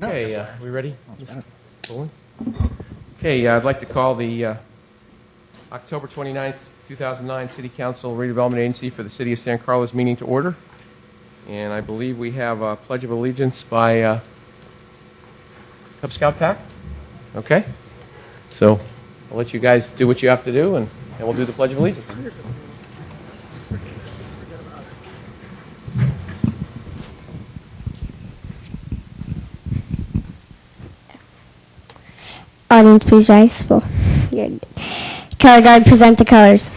Okay, we ready? Okay, I'd like to call the October 29th, 2009 City Council Redevelopment Agency for the City of San Carlos meeting to order. And I believe we have a Pledge of Allegiance by Cub Scout Pack. Okay. So I'll let you guys do what you have to do, and we'll do the Pledge of Allegiance. Audience, please rise. Color guard, present the colors.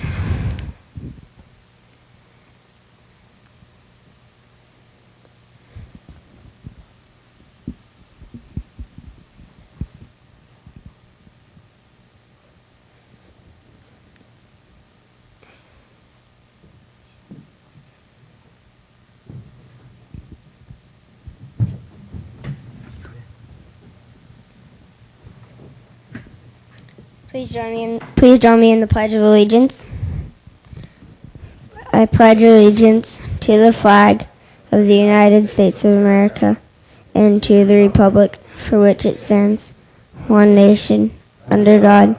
Please join me in the Pledge of Allegiance. I pledge allegiance to the flag of the United States of America and to the republic for which it stands, one nation, under God,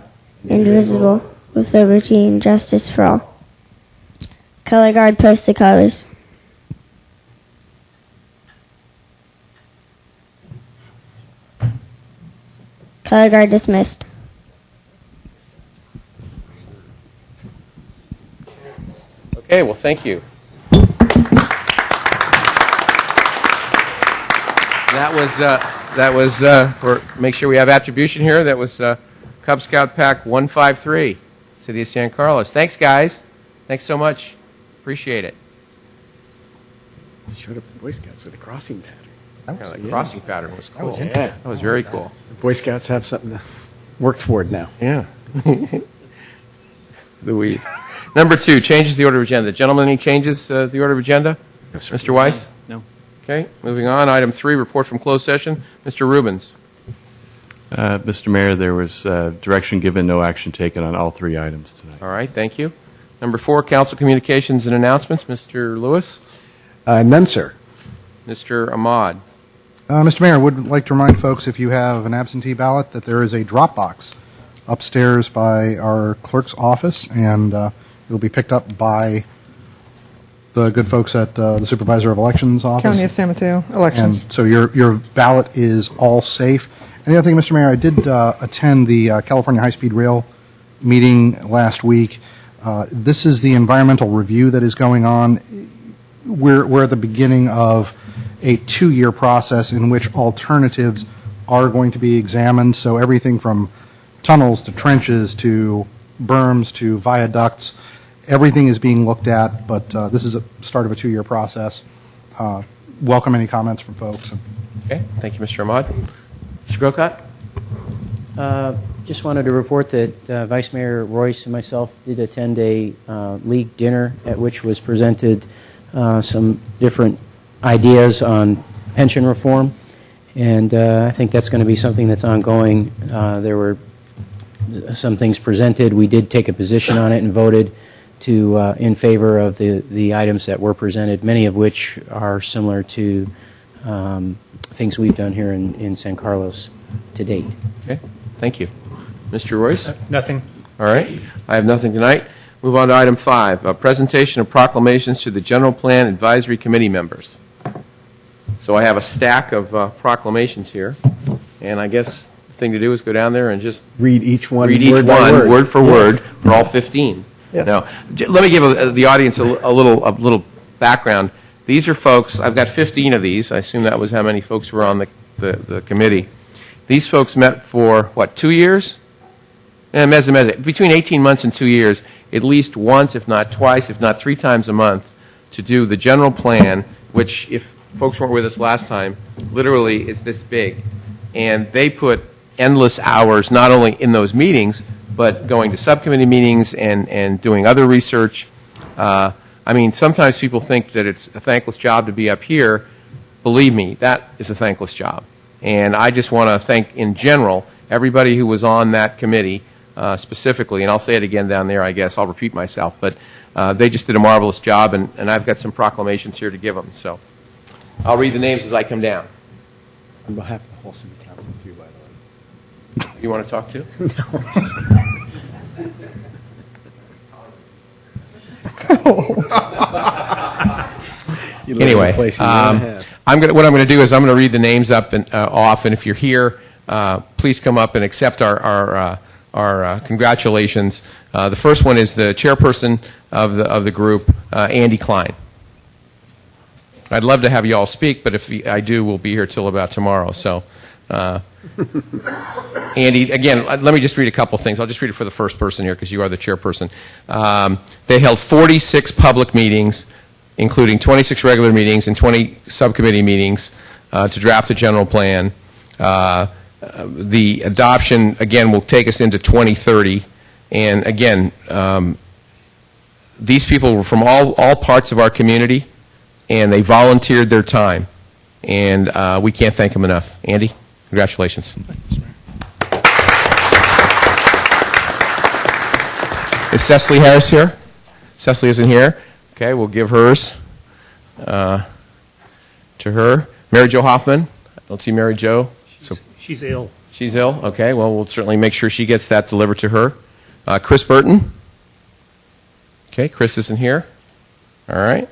indivisible, with liberty and justice for all. Color guard, post the colors. Color guard dismissed. Okay, well, thank you. That was for make sure we have attribution here. That was Cub Scout Pack 153, City of San Carlos. Thanks, guys. Thanks so much. Appreciate it. You showed up the Boy Scouts with a crossing pattern. The crossing pattern was cool. Oh, yeah. That was very cool. The Boy Scouts have something to work toward now. Yeah. The weed. Number 2, changes the order of agenda. Gentlemen, any changes to the order of agenda? No, sir. Mr. Weiss? No. Okay, moving on. Item 3, report from closed session. Mr. Rubens. Mr. Mayor, there was direction given, no action taken on all 3 items tonight. All right, thank you. Number 4, council communications and announcements. Mr. Lewis? None, sir. Mr. Ahmad? Mr. Mayor, I would like to remind folks, if you have an absentee ballot, that there is a drop box upstairs by our clerk's office, and it'll be picked up by the good folks at the Supervisor of Elections office. County of San Mateo elections. And so your ballot is all safe. And the other thing, Mr. Mayor, I did attend the California High-Speed Rail meeting last week. This is the environmental review that is going on. We're at the beginning of a 2-year process in which alternatives are going to be examined. So everything from tunnels to trenches to berms to viaducts, everything is being looked at, but this is a start of a 2-year process. Welcome any comments from folks. Okay, thank you, Mr. Ahmad. Mr. Grocott? Just wanted to report that Vice Mayor Royce and myself did attend a league dinner at which was presented some different ideas on pension reform, and I think that's going to be something that's ongoing. There were some things presented. We did take a position on it and voted to in favor of the items that were presented, many of which are similar to things we've done here in San Carlos to date. Okay, thank you. Mr. Royce? Nothing. All right, I have nothing tonight. Move on to item 5, a presentation of proclamations to the General Plan Advisory Committee members. So I have a stack of proclamations here, and I guess the thing to do is go down there and just Read each one word for word, for all 15. Yes. Now, let me give the audience a little background. These are folks, I've got 15 of these. I assume that was how many folks were on the committee. These folks met for, 2 years? Between 18 months and 2 years, at least once, if not twice, if not 3 times a month, to do the general plan, which, if folks weren't with us last time, literally is this big. And they put endless hours, not only in those meetings, but going to subcommittee meetings and doing other research. I mean, sometimes people think that it's a thankless job to be up here. Believe me, that is a thankless job. And I just want to thank, in general, everybody who was on that committee specifically. And I'll say it again down there, I guess. I'll repeat myself. But they just did a marvelous job, and I've got some proclamations here to give them. So I'll read the names as I come down. On behalf of the pulse in the council too, by the way. You want to talk too? Anyway, what I'm going to do is I'm going to read the names up and off, and if you're here, please come up and accept our congratulations. The first one is the chairperson of the group, Andy Klein. I'd love to have you all speak, but if I do, we'll be here till about tomorrow. So, Andy, again, let me just read a couple things. I'll just read it for the first person here because you are the chairperson. They held 46 public meetings, including 26 regular meetings and 20 subcommittee meetings to draft the general plan. The adoption, again, will take us into 2030. And again, these people were from all parts of our community, and they volunteered their time. And we can't thank them enough. Andy, congratulations. Is Cecily Harris here? Cecily isn't here. Okay, we'll give hers to her. Mary Jo Hoffman. I don't see Mary Jo. She's ill. She's ill? Okay, well, we'll certainly make sure she gets that delivered to her. Chris Burton. Okay, Chris isn't here. All right.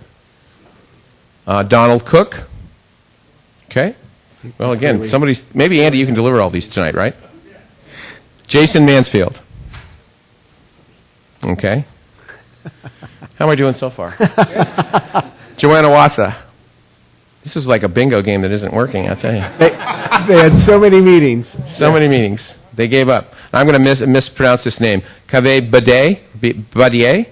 Donald Cook. Okay. Well, again, maybe Andy, you can deliver all these tonight, right? Jason Mansfield. Okay. How am I doing so far? Joanna Wassa. This is like a bingo game that isn't working, I'll tell you. They had so many meetings. So many meetings. They gave up. I'm going to mispronounce this name. Cave Badier?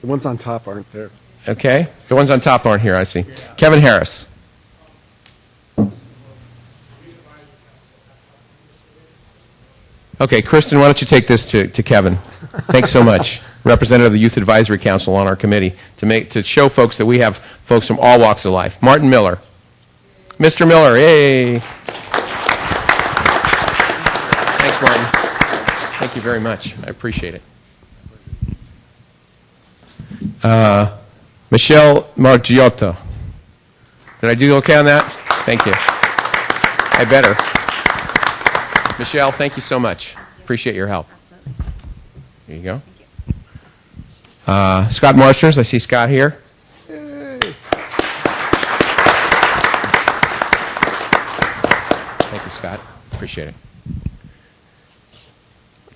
The ones on top aren't there. Okay. The ones on top aren't here, I see. Kevin Harris. Okay, Kristen, why don't you take this to Kevin? Thanks so much. Representative of the Youth Advisory Council on our committee to show folks that we have folks from all walks of life. Martin Miller. Mr. Miller, yay. Thanks, Martin. Thank you very much. I appreciate it. Michelle Margiotto. Did I do okay on that? Thank you. I better. Michelle, thank you so much. Appreciate your help. There you go. Scott Marshers, I see Scott here. Thank you, Scott. Appreciate it.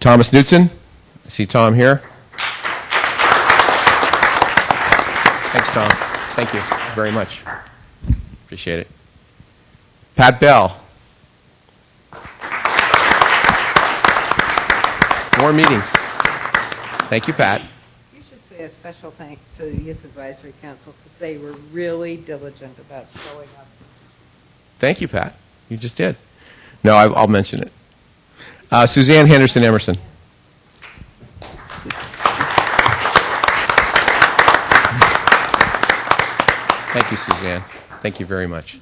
Thomas Knudsen, I see Tom here. Thanks, Tom. Thank you very much. Appreciate it. Pat Bell. More meetings. Thank you, Pat. You should say a special thanks to the Youth Advisory Council because they were really diligent about showing up. Thank you, Pat. You just did. No, I'll mention it. Suzanne Henderson Emerson. Thank you, Suzanne. Thank you very much.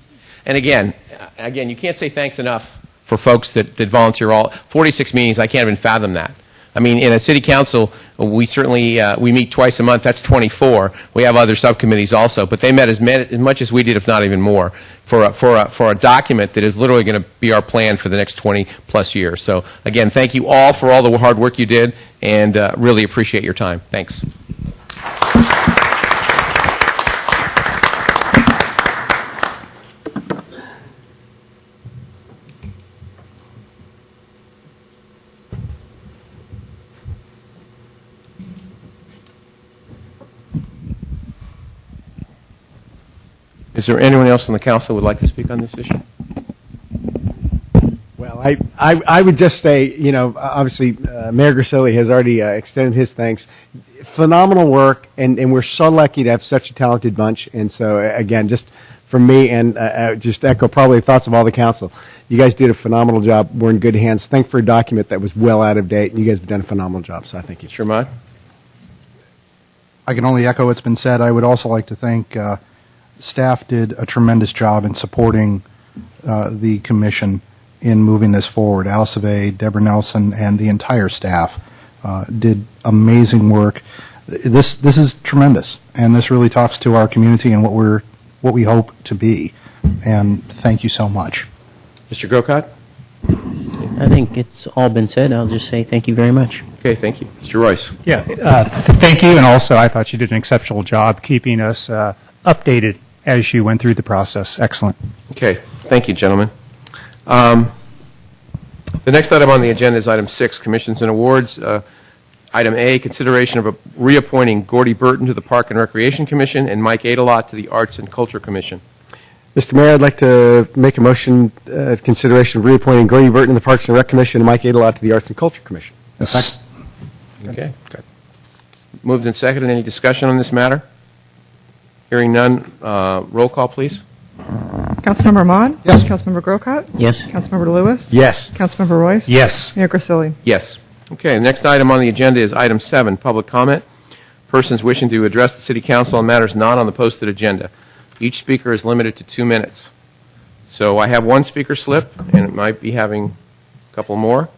And again, you can't say thanks enough for folks that volunteer. 46 meetings, I can't even fathom that. I mean, in a city council, we certainly we meet twice a month. That's 24. We have other subcommittees also, but they met as much as we did, if not even more, for a document that is literally going to be our plan for the next 20 plus years. So again, thank you all for all the hard work you did, and really appreciate your time. Thanks. Is there anyone else on the council who would like to speak on this issue? Well, I would just say, obviously, Mayor Grisilli has already extended his thanks. Phenomenal work, and we're so lucky to have such a talented bunch. And so, again, just from me and just echo probably the thoughts of all the council, you guys did a phenomenal job. We're in good hands. Thank you for a document that was well out of date, and you guys have done a phenomenal job, so I thank you. Shermod? I can only echo what's been said. I would also like to thank staff did a tremendous job in supporting the commission in moving this forward. Alice Ave, Deborah Nelson, and the entire staff did amazing work. This is tremendous, and this really talks to our community and what we hope to be. And thank you so much. Mr. Grocott? I think it's all been said. I'll just say thank you very much. Okay, thank you. Mr. Royce? Yeah, thank you, and also I thought you did an exceptional job keeping us updated as you went through the process. Excellent. Okay, thank you, gentlemen. The next item on the agenda is item 6, Commissions and Awards. Item A, consideration of reappointing Gordy Burton to the Park and Recreation Commission and Mike Adelot to the Arts and Culture Commission. Mr. Mayor, I'd like to make a motion, consideration of reappointing Gordy Burton to the Parks and Rec Commission and Mike Adelot to the Arts and Culture Commission. Okay, good. Moved and seconded. Any discussion on this matter? Hearing none, roll call, please. Councilmember Ahmad? Yes. Councilmember Grocott? Yes. Councilmember Lewis? Yes. Councilmember Royce? Yes. Mayor Grisilli? Yes. Okay, the next item on the agenda is item 7, public comment. Persons wishing to address the City Council on matters not on the posted agenda. Each speaker is limited to 2 minutes. So I have one speaker slip, and it might be having a couple more.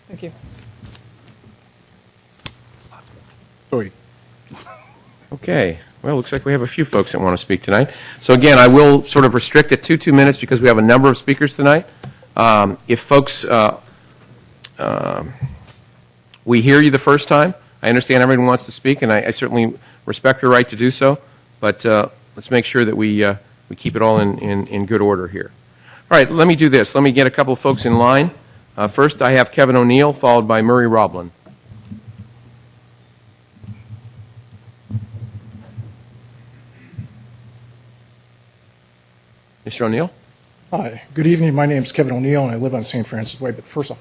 Thank you. Okay. Well, looks like we have a few folks that want to speak tonight. So again, I will sort of restrict it to 2 minutes because we have a number of speakers tonight. If folks, we hear you the first time, I understand everyone wants to speak, and I certainly respect your right to do so, but let's make sure that we keep it all in good order here. All right, let me do this. Let me get a couple of folks in line. First, I have Kevin O'Neill, followed by Murray Roblin. Mr. O'Neill? Hi, good evening. My name's Kevin O'Neill, and I live on St. Francis Way. But first off,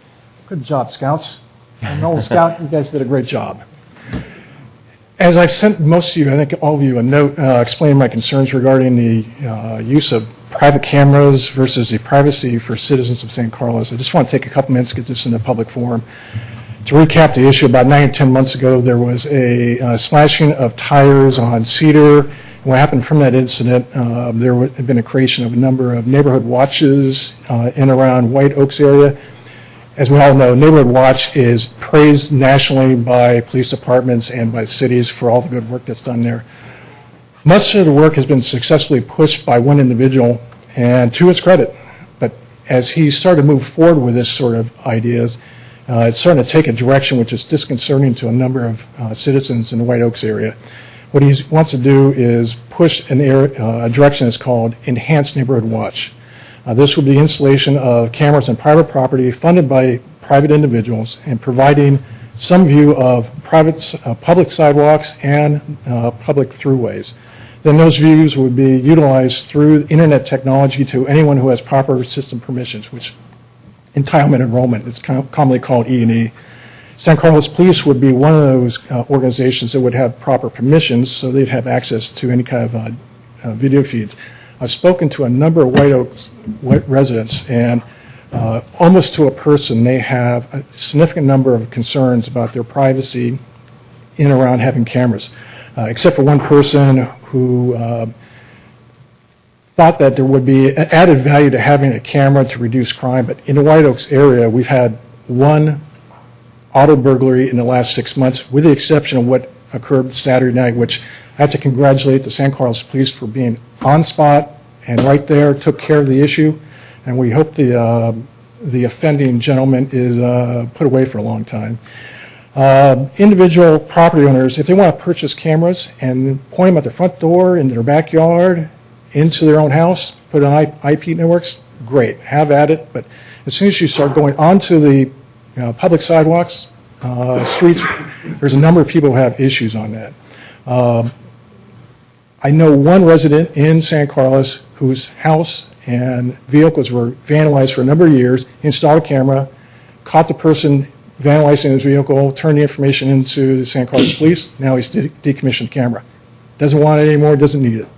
good job, Scouts. I'm an old Scout. You guys did a great job. As I've sent most of you, I think all of you, a note explaining my concerns regarding the use of private cameras versus the privacy for citizens of St. Carlos. I just want to take a couple minutes to get this in a public forum. To recap the issue, about 9 or 10 months ago, there was a slashing of tires on Cedar. What happened from that incident, there had been a creation of a number of neighborhood watches in around White Oaks area. As we all know, Neighborhood Watch is praised nationally by police departments and by cities for all the good work that's done there. Much of the work has been successfully pushed by one individual, and to his credit. But as he started to move forward with this sort of ideas, it's starting to take a direction which is disconcerting to a number of citizens in the White Oaks area. What he wants to do is push a direction that's called Enhanced Neighborhood Watch. This will be installation of cameras on private property funded by private individuals and providing some view of public sidewalks and public throughways. Then those views would be utilized through internet technology to anyone who has proper system permissions, which entitlement enrollment is commonly called E&E. San Carlos Police would be one of those organizations that would have proper permissions, so they'd have access to any kind of video feeds. I've spoken to a number of White Oaks residents, and almost to a person, they have a significant number of concerns about their privacy in and around having cameras, except for one person who thought that there would be an added value to having a camera to reduce crime. But in the White Oaks area, we've had one auto burglary in the last 6 months, with the exception of what occurred Saturday night, which I have to congratulate the San Carlos Police for being on spot and right there, took care of the issue, and we hope the offending gentleman is put away for a long time. Individual property owners, if they want to purchase cameras and point them at their front door, into their backyard, into their own house, put on IP networks, great, have at it. But as soon as you start going onto the public sidewalks, streets, there's a number of people who have issues on that. I know one resident in San Carlos whose house and vehicles were vandalized for a number of years. He installed a camera, caught the person vandalizing his vehicle, turned the information into the San Carlos Police. Now he's decommissioned the camera. Doesn't want it anymore, doesn't need it.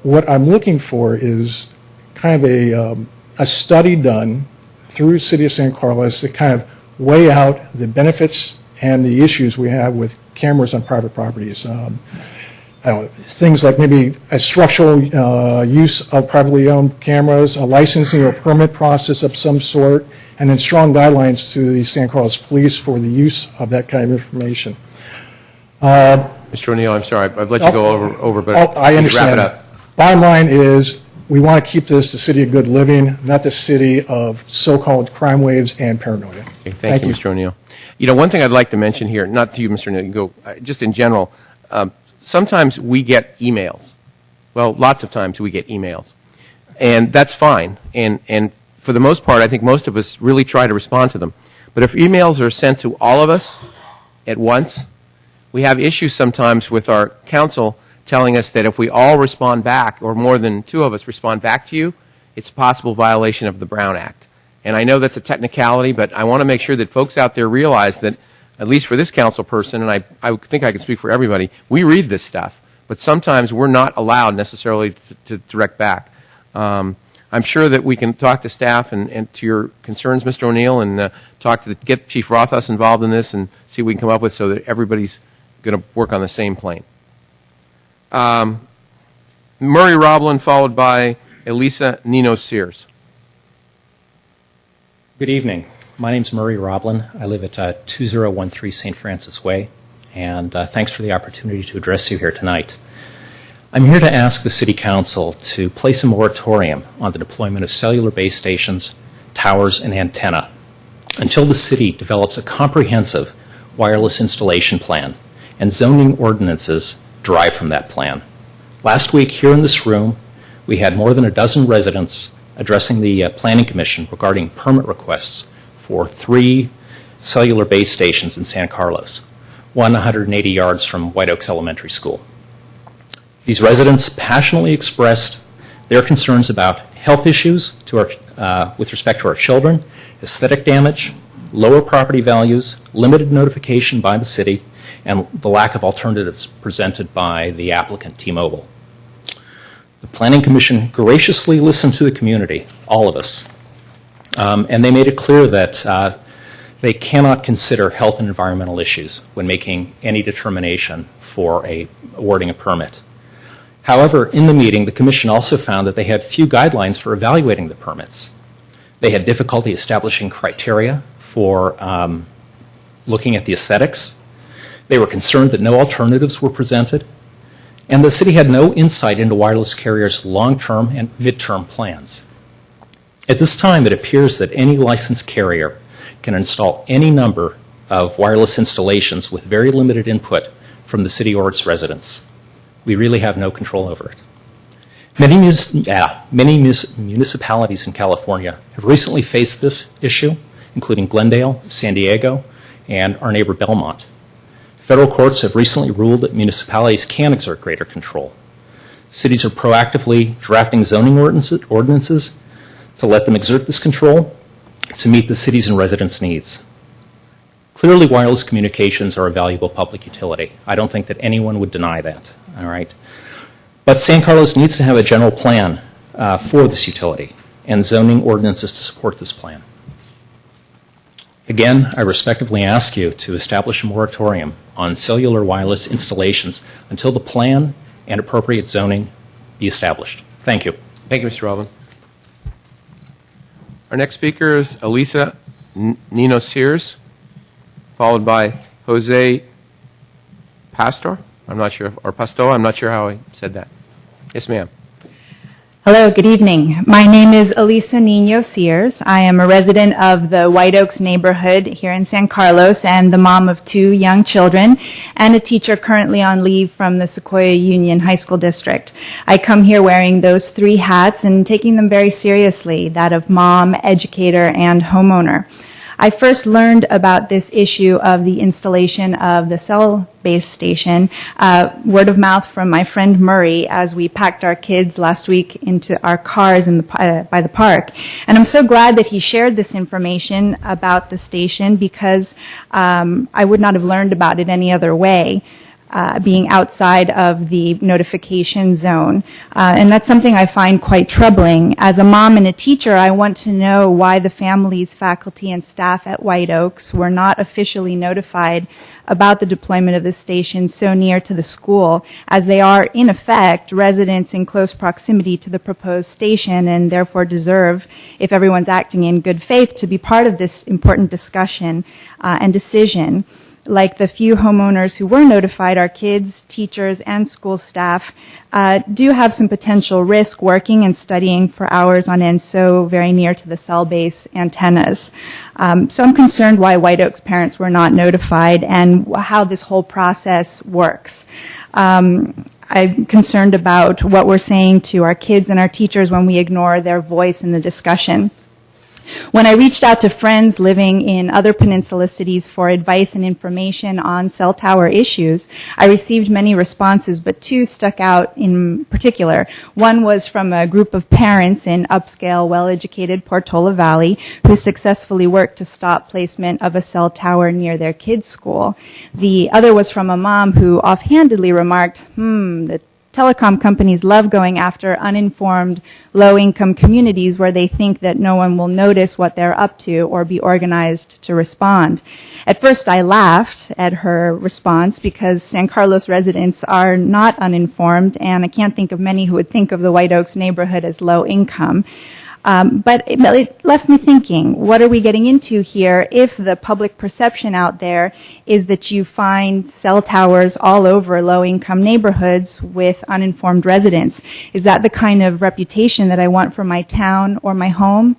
What I'm looking for is kind of a study done through the City of San Carlos to kind of weigh out the benefits and the issues we have with cameras on private properties. Things like maybe a structural use of privately owned cameras, a licensing or permit process of some sort, and then strong guidelines to the San Carlos Police for the use of that kind of information. Mr. O'Neill, I'm sorry. I've let you go over, but I understand. wrap it up. Bottom line is, we want to keep this the city of good living, not the city of so-called crime waves and paranoia. Okay, thank you, Mr. O'Neill. You know, one thing I'd like to mention here, not to you, Mr. O'Neill, you can go, just in general, sometimes we get emails. Well, lots of times we get emails. And that's fine. And for the most part, I think most of us really try to respond to them. But if emails are sent to all of us at once, we have issues sometimes with our council telling us that if we all respond back, or more than two of us respond back to you, it's a possible violation of the Brown Act. And I know that's a technicality, but I want to make sure that folks out there realize that, at least for this council person, and I think I can speak for everybody, we read this stuff, but sometimes we're not allowed necessarily to direct back. I'm sure that we can talk to staff and to your concerns, Mr. O'Neill, and get Chief Rothhaus involved in this and see what we can come up with so that everybody's going to work on the same plane. Murray Roblin, followed by Elisa Nino Sears. Good evening. My name's Murray Roblin. I live at 2013 St. Francis Way, and thanks for the opportunity to address you here tonight. I'm here to ask the City Council to place a moratorium on the deployment of cellular base stations, towers, and antenna until the city develops a comprehensive wireless installation plan and zoning ordinances derived from that plan. Last week, here in this room, we had more than a dozen residents addressing the Planning Commission regarding permit requests for 3 cellular base stations in San Carlos, one 180 yards from White Oaks Elementary School. These residents passionately expressed their concerns about health issues with respect to our children, aesthetic damage, lower property values, limited notification by the city, and the lack of alternatives presented by the applicant, T-Mobile. The Planning Commission graciously listened to the community, all of us, and they made it clear that they cannot consider health and environmental issues when making any determination for awarding a permit. However, in the meeting, the Commission also found that they had few guidelines for evaluating the permits. They had difficulty establishing criteria for looking at the aesthetics. They were concerned that no alternatives were presented, and the city had no insight into wireless carriers' long-term and mid-term plans. At this time, it appears that any licensed carrier can install any number of wireless installations with very limited input from the city or its residents. We really have no control over it. Many municipalities in California have recently faced this issue, including Glendale, San Diego, and our neighbor Belmont. Federal courts have recently ruled that municipalities can exert greater control. Cities are proactively drafting zoning ordinances to let them exert this control to meet the city's and residents' needs. Clearly, wireless communications are a valuable public utility. I don't think that anyone would deny that. All right. But San Carlos needs to have a general plan for this utility and zoning ordinances to support this plan. Again, I respectfully ask you to establish a moratorium on cellular wireless installations until the plan and appropriate zoning be established. Thank you. Thank you, Mr. Roblin. Our next speaker is Elisa Nino Sears, followed by Jose Pastor. I'm not sure, or Pasto. I'm not sure how I said that. Yes, ma'am. Hello, good evening. My name is Elisa Nino Sears. I am a resident of the White Oaks neighborhood here in San Carlos and the mom of 2 young children and a teacher currently on leave from the Sequoia Union High School District. I come here wearing those 3 hats and taking them very seriously, that of mom, educator, and homeowner. I first learned about this issue of the installation of the cell base station, word of mouth from my friend Murray as we packed our kids last week into our cars by the park. And I'm so glad that he shared this information about the station because I would not have learned about it any other way. Being outside of the notification zone. And that's something I find quite troubling. As a mom and a teacher, I want to know why the families, faculty, and staff at White Oaks were not officially notified about the deployment of the station so near to the school, as they are, in effect, residents in close proximity to the proposed station and therefore deserve, if everyone's acting in good faith, to be part of this important discussion and decision. like the few homeowners who were notified, our kids, teachers, and school staff do have some potential risk working and studying for hours on end so very near to the cell base antennas. So I'm concerned why White Oaks parents were not notified and how this whole process works. I'm concerned about what we're saying to our kids and our teachers when we ignore their voice in the discussion. When I reached out to friends living in other peninsula cities for advice and information on cell tower issues, I received many responses, but two stuck out in particular. One was from a group of parents in upscale, well-educated Portola Valley who successfully worked to stop placement of a cell tower near their kids' school. The other was from a mom who offhandedly remarked, the telecom companies love going after uninformed, low-income communities where they think that no one will notice what they're up to or be organized to respond. At first, I laughed at her response because San Carlos residents are not uninformed, and I can't think of many who would think of the White Oaks neighborhood as low-income. But it left me thinking, what are we getting into here if the public perception out there is that you find cell towers all over low-income neighborhoods with uninformed residents? Is that the kind of reputation that I want for my town or my home?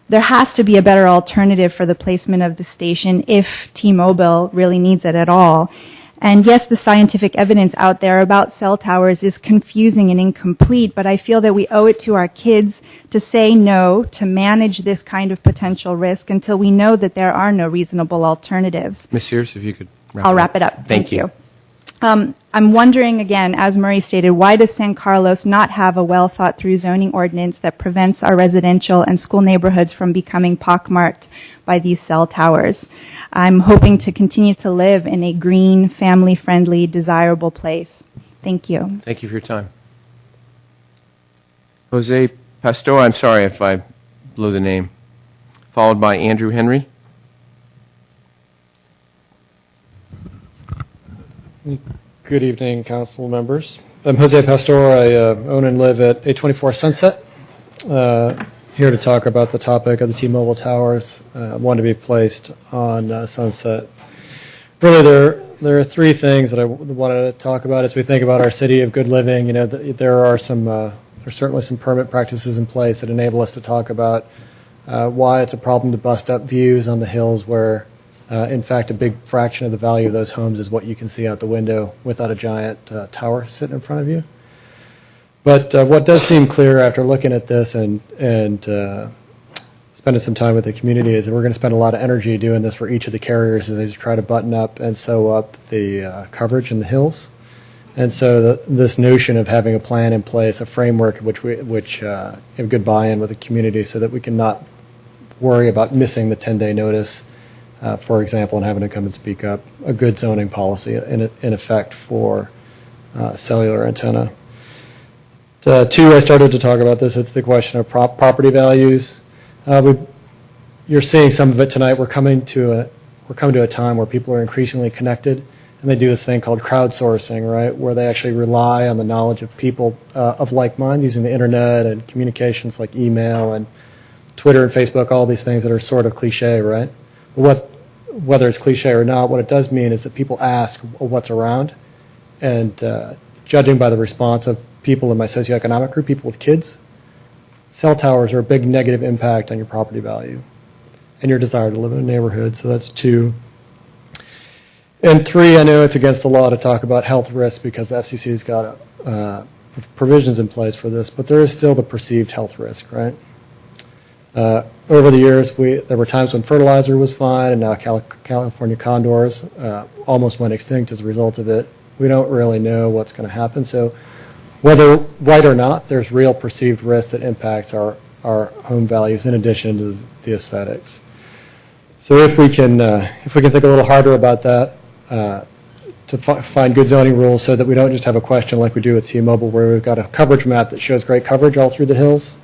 There has to be a better alternative for the placement of the station if T-Mobile really needs it at all. And yes, the scientific evidence out there about cell towers is confusing and incomplete, but I feel that we owe it to our kids to say no, to manage this kind of potential risk until we know that there are no reasonable alternatives. Ms. Sears, if you could I'll wrap it up. Thank you. I'm wondering again, as Murray stated, why does San Carlos not have a well-thought-through zoning ordinance that prevents our residential and school neighborhoods from becoming pockmarked by these cell towers? I'm hoping to continue to live in a green, family-friendly, desirable place. Thank you. Thank you for your time. Jose Pastor, I'm sorry if I blew the name, followed by Andrew Henry. Good evening, council members. I'm Jose Pastor. I own and live at 824 Sunset. Here to talk about the topic of the T-Mobile towers, one to be placed on Sunset. Really, there are three things that I wanted to talk about as we think about our city of good living. You know, there are certainly some permit practices in place that enable us to talk about why it's a problem to bust up views on the hills where in fact, a big fraction of the value of those homes is what you can see out the window without a giant tower sitting in front of you. But what does seem clear after looking at this and spending some time with the community is that we're going to spend a lot of energy doing this for each of the carriers as they try to button up and sew up the coverage in the hills. And so this notion of having a plan in place, a framework which have good buy-in with the community so that we can not worry about missing the 10-day notice, for example, and having to come and speak up, a good zoning policy in effect for cellular antenna. Two, I started to talk about this. It's the question of property values. You're seeing some of it tonight. We're coming to a time where people are increasingly connected, and they do this thing called crowdsourcing, right, where they actually rely on the knowledge of people of like minds using the internet and communications like email and Twitter and Facebook, all these things that are sort of cliche, right? Whether it's cliche or not, what it does mean is that people ask what's around, and judging by the response of people in my socioeconomic group, people with kids, cell towers are a big negative impact on your property value and your desire to live in a neighborhood. So that's two. And three, I know it's against the law to talk about health risks because the FCC's got provisions in place for this, but there is still the perceived health risk, right? Over the years, there were times when fertilizer was fine, and now California condors almost went extinct as a result of it. We don't really know what's going to happen. So whether right or not, there's real perceived risk that impacts our home values in addition to the aesthetics. So if we can think a little harder about that, to find good zoning rules so that we don't just have a question like we do with T-Mobile where we've got a coverage map that shows great coverage all through the hills,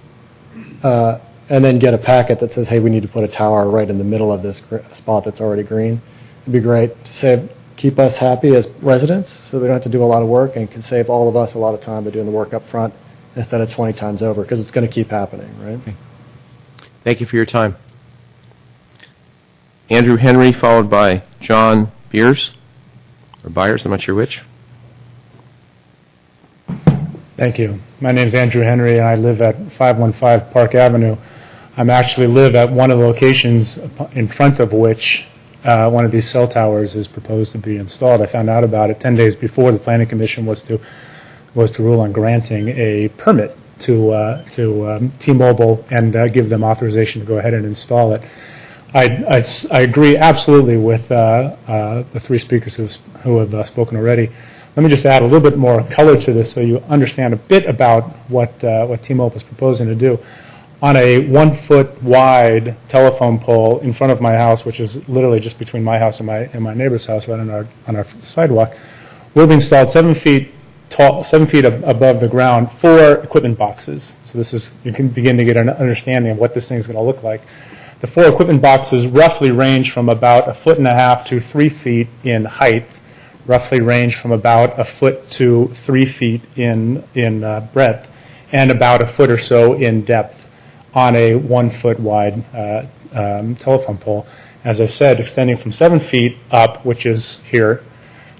and then get a packet that says, hey, we need to put a tower right in the middle of this spot that's already green. It'd be great to keep us happy as residents so we don't have to do a lot of work and can save all of us a lot of time by doing the work up front instead of 20 times over because it's going to keep happening, right? Okay. Thank you for your time. Andrew Henry, followed by John Beers or Byers, I'm not sure which. Thank you. My name is Andrew Henry, and I live at 515 Park Avenue. I actually live at one of the locations in front of which one of these cell towers is proposed to be installed. I found out about it 10 days before the Planning Commission was to rule on granting a permit to T-Mobile and give them authorization to go ahead and install it. I agree absolutely with the three speakers who have spoken already. Let me just add a little bit more color to this so you understand a bit about what T-Mobile is proposing to do. On a 1 foot wide telephone pole in front of my house, which is literally just between my house and my neighbor's house, right on our sidewalk, will be installed 7 feet tall, 7 feet above the ground, 4 equipment boxes. So you can begin to get an understanding of what this thing is going to look like. The 4 equipment boxes roughly range from about 1.5 feet to 3 feet in height, roughly range from about 1 foot to 3 feet in breadth, and about 1 foot or so in depth on a 1 foot wide telephone pole. As I said, extending from 7 feet up, which is here,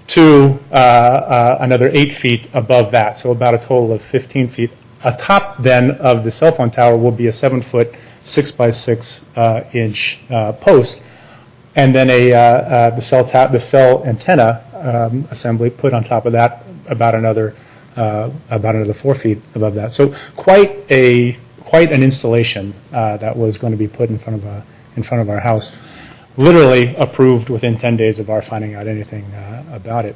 to another 8 feet above that, so about a total of 15 feet. Atop then of the cell phone tower will be a 7 foot 6 by 6 inch post, and then the cell antenna assembly put on top of that about another 4 feet above that. So quite an installation that was going to be put in front of our house. Literally approved within 10 days of our finding out anything about it.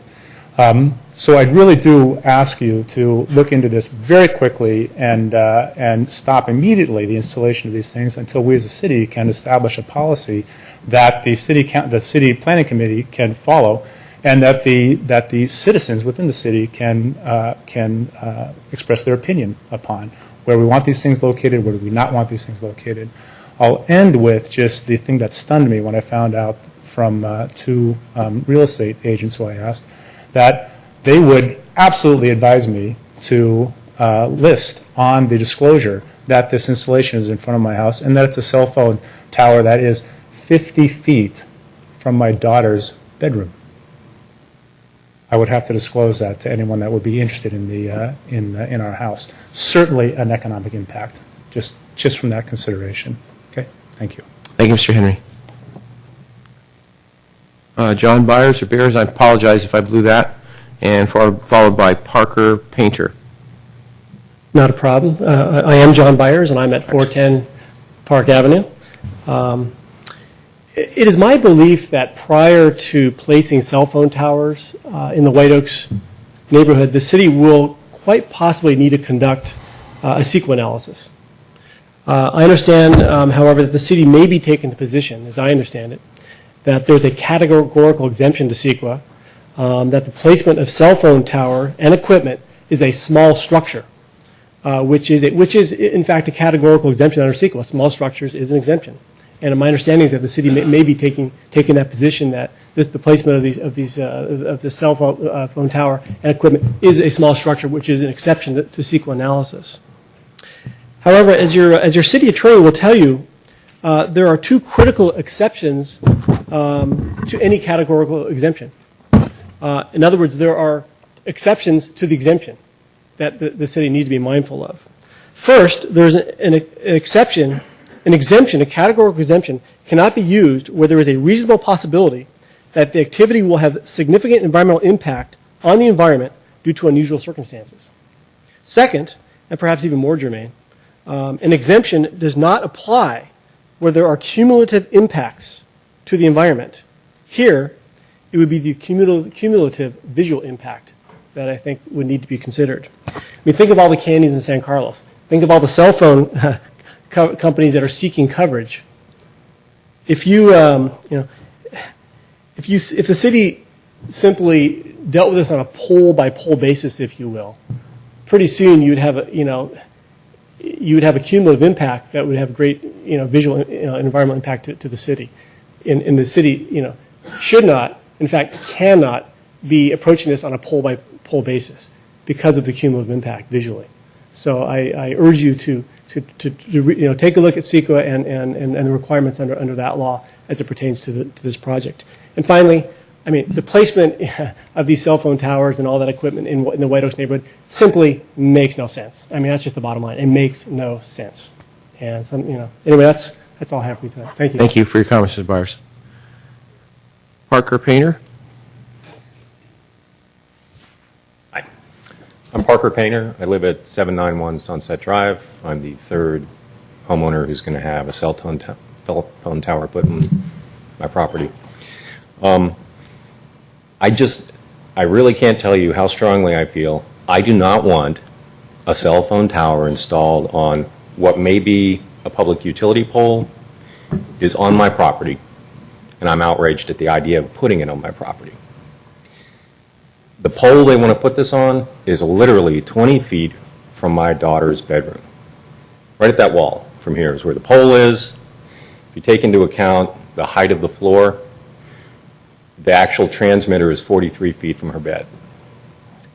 So I really do ask you to look into this very quickly and stop immediately the installation of these things until we as a city can establish a policy that the city planning committee can follow, and that the citizens within the city can express their opinion upon where we want these things located, where do we not want these things located. I'll end with just the thing that stunned me when I found out from 2 real estate agents who I asked that they would absolutely advise me to list on the disclosure that this installation is in front of my house and that it's a cell phone tower that is 50 feet from my daughter's bedroom. I would have to disclose that to anyone that would be interested in our house. Certainly an economic impact, just from that consideration. Okay, thank you. Thank you, Mr. Henry. John Byers or Bears, I apologize if I blew that, and followed by Parker Painter. Not a problem. I am John Byers, and I'm at 410 Park Avenue. It is my belief that prior to placing cell phone towers in the White Oaks neighborhood, the city will quite possibly need to conduct a CEQA analysis. I understand, however, that the city may be taking the position, as I understand it, that there's a categorical exemption to CEQA, that the placement of cell phone tower and equipment is a small structure, which is in fact a categorical exemption under CEQA. Small structures is an exemption. And my understanding is that the city may be taking that position that the placement of the cell phone tower and equipment is a small structure, which is an exception to CEQA analysis. However, as your city attorney will tell you, there are 2 critical exceptions to any categorical exemption. In other words, there are exceptions to the exemption that the city needs to be mindful of. First, there's an exception. An exemption, a categorical exemption, cannot be used where there is a reasonable possibility that the activity will have significant environmental impact on the environment due to unusual circumstances. Second, and perhaps even more germane, an exemption does not apply where there are cumulative impacts to the environment. Here, it would be the cumulative visual impact that I think would need to be considered. I mean, think of all the canyons in San Carlos. Think of all the cell phone companies that are seeking coverage. If if the city simply dealt with this on a pole by pole basis, if you will, pretty soon you'd have a cumulative impact that would have great visual environmental impact to the city. And the city should not, in fact, cannot be approaching this on a pole by pole basis because of the cumulative impact visually. So I urge you to take a look at CEQA and the requirements under that law as it pertains to this project. And finally, I mean, the placement of these cell phone towers and all that equipment in the White Oaks neighborhood simply makes no sense. I mean, that's just the bottom line. It makes no sense. And anyway, that's all I have for you tonight. Thank you. Thank you for your comments, Mr. Byers. Parker Painter. I'm Parker Painter. I live at 791 Sunset Drive. I'm the third homeowner who's going to have a cell phone tower put in my property. I really can't tell you how strongly I feel. I do not want a cell phone tower installed on what may be a public utility pole. It is on my property, and I'm outraged at the idea of putting it on my property. The pole they want to put this on is literally 20 feet from my daughter's bedroom. Right at that wall from here is where the pole is. If you take into account the height of the floor, the actual transmitter is 43 feet from her bed.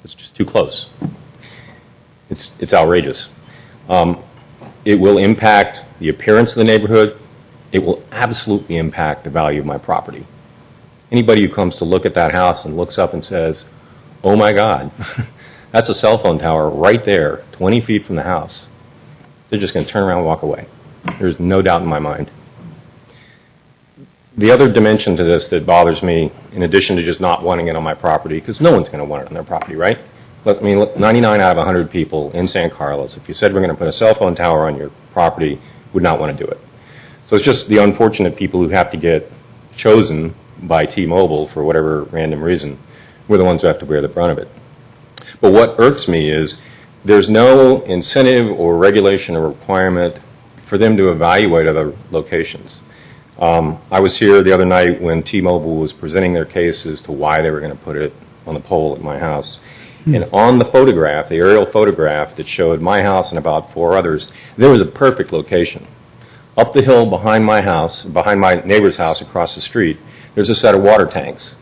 It's just too close. It's outrageous. It will impact the appearance of the neighborhood. It will absolutely impact the value of my property. Anybody who comes to look at that house and looks up and says, oh my God, that's a cell phone tower right there, 20 feet from the house, they're just going to turn around and walk away. There's no doubt in my mind. The other dimension to this that bothers me, in addition to just not wanting it on my property, because no one's going to want it on their property, right? I mean, 99 out of 100 people in San Carlos, if you said we're going to put a cell phone tower on your property, would not want to do it. So it's just the unfortunate people who have to get chosen by T-Mobile for whatever random reason. We're the ones who have to bear the brunt of it. But what irks me is there's no incentive or regulation or requirement for them to evaluate other locations. I was here the other night when T-Mobile was presenting their case as to why they were going to put it on the pole at my house. And on the photograph, the aerial photograph that showed my house and about 4 others, there was a perfect location. Up the hill behind my house, behind my neighbor's house across the street, there's a set of water tanks.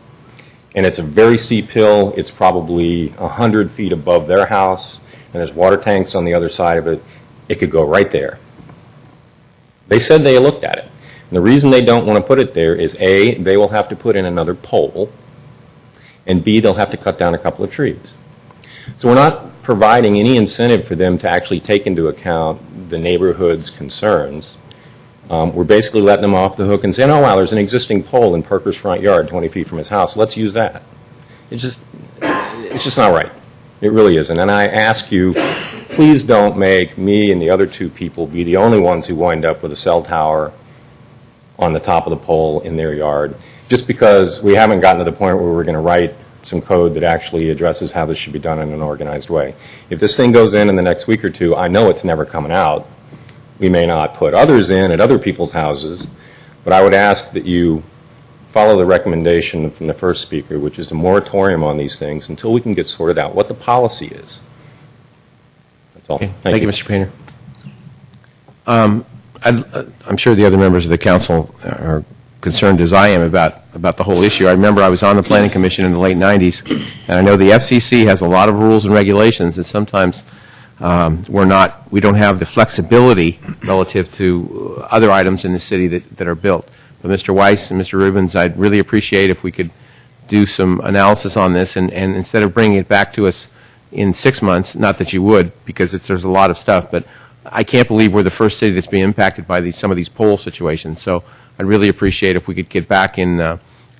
And it's a very steep hill. It's probably 100 feet above their house, and there's water tanks on the other side of it. It could go right there. They said they looked at it. And the reason they don't want to put it there is A, they will have to put in another pole, and B, they'll have to cut down a couple of trees. So we're not providing any incentive for them to actually take into account the neighborhood's concerns. We're basically letting them off the hook and saying, oh, wow, there's an existing pole in Parker's front yard 20 feet from his house. Let's use that. It's just not right. It really isn't. And I ask you, please don't make me and the other 2 people be the only ones who wind up with a cell tower on the top of the pole in their yard, just because we haven't gotten to the point where we're going to write some code that actually addresses how this should be done in an organized way. If this thing goes in the next week or 2, I know it's never coming out. We may not put others in at other people's houses, but I would ask that you follow the recommendation from the first speaker, which is a moratorium on these things until we can get sorted out what the policy is. That's all. Okay. Thank you, Mr. Painter. I'm sure the other members of the council are concerned as I am about the whole issue. I remember I was on the Planning Commission in the late 90s, and I know the FCC has a lot of rules and regulations, and sometimes we don't have the flexibility relative to other items in the city that are built. But Mr. Weiss and Mr. Rubens, I'd really appreciate if we could do some analysis on this, and instead of bringing it back to us in 6 months, not that you would, because there's a lot of stuff, but I can't believe we're the first city that's being impacted by some of these poll situations. So I'd really appreciate if we could get back in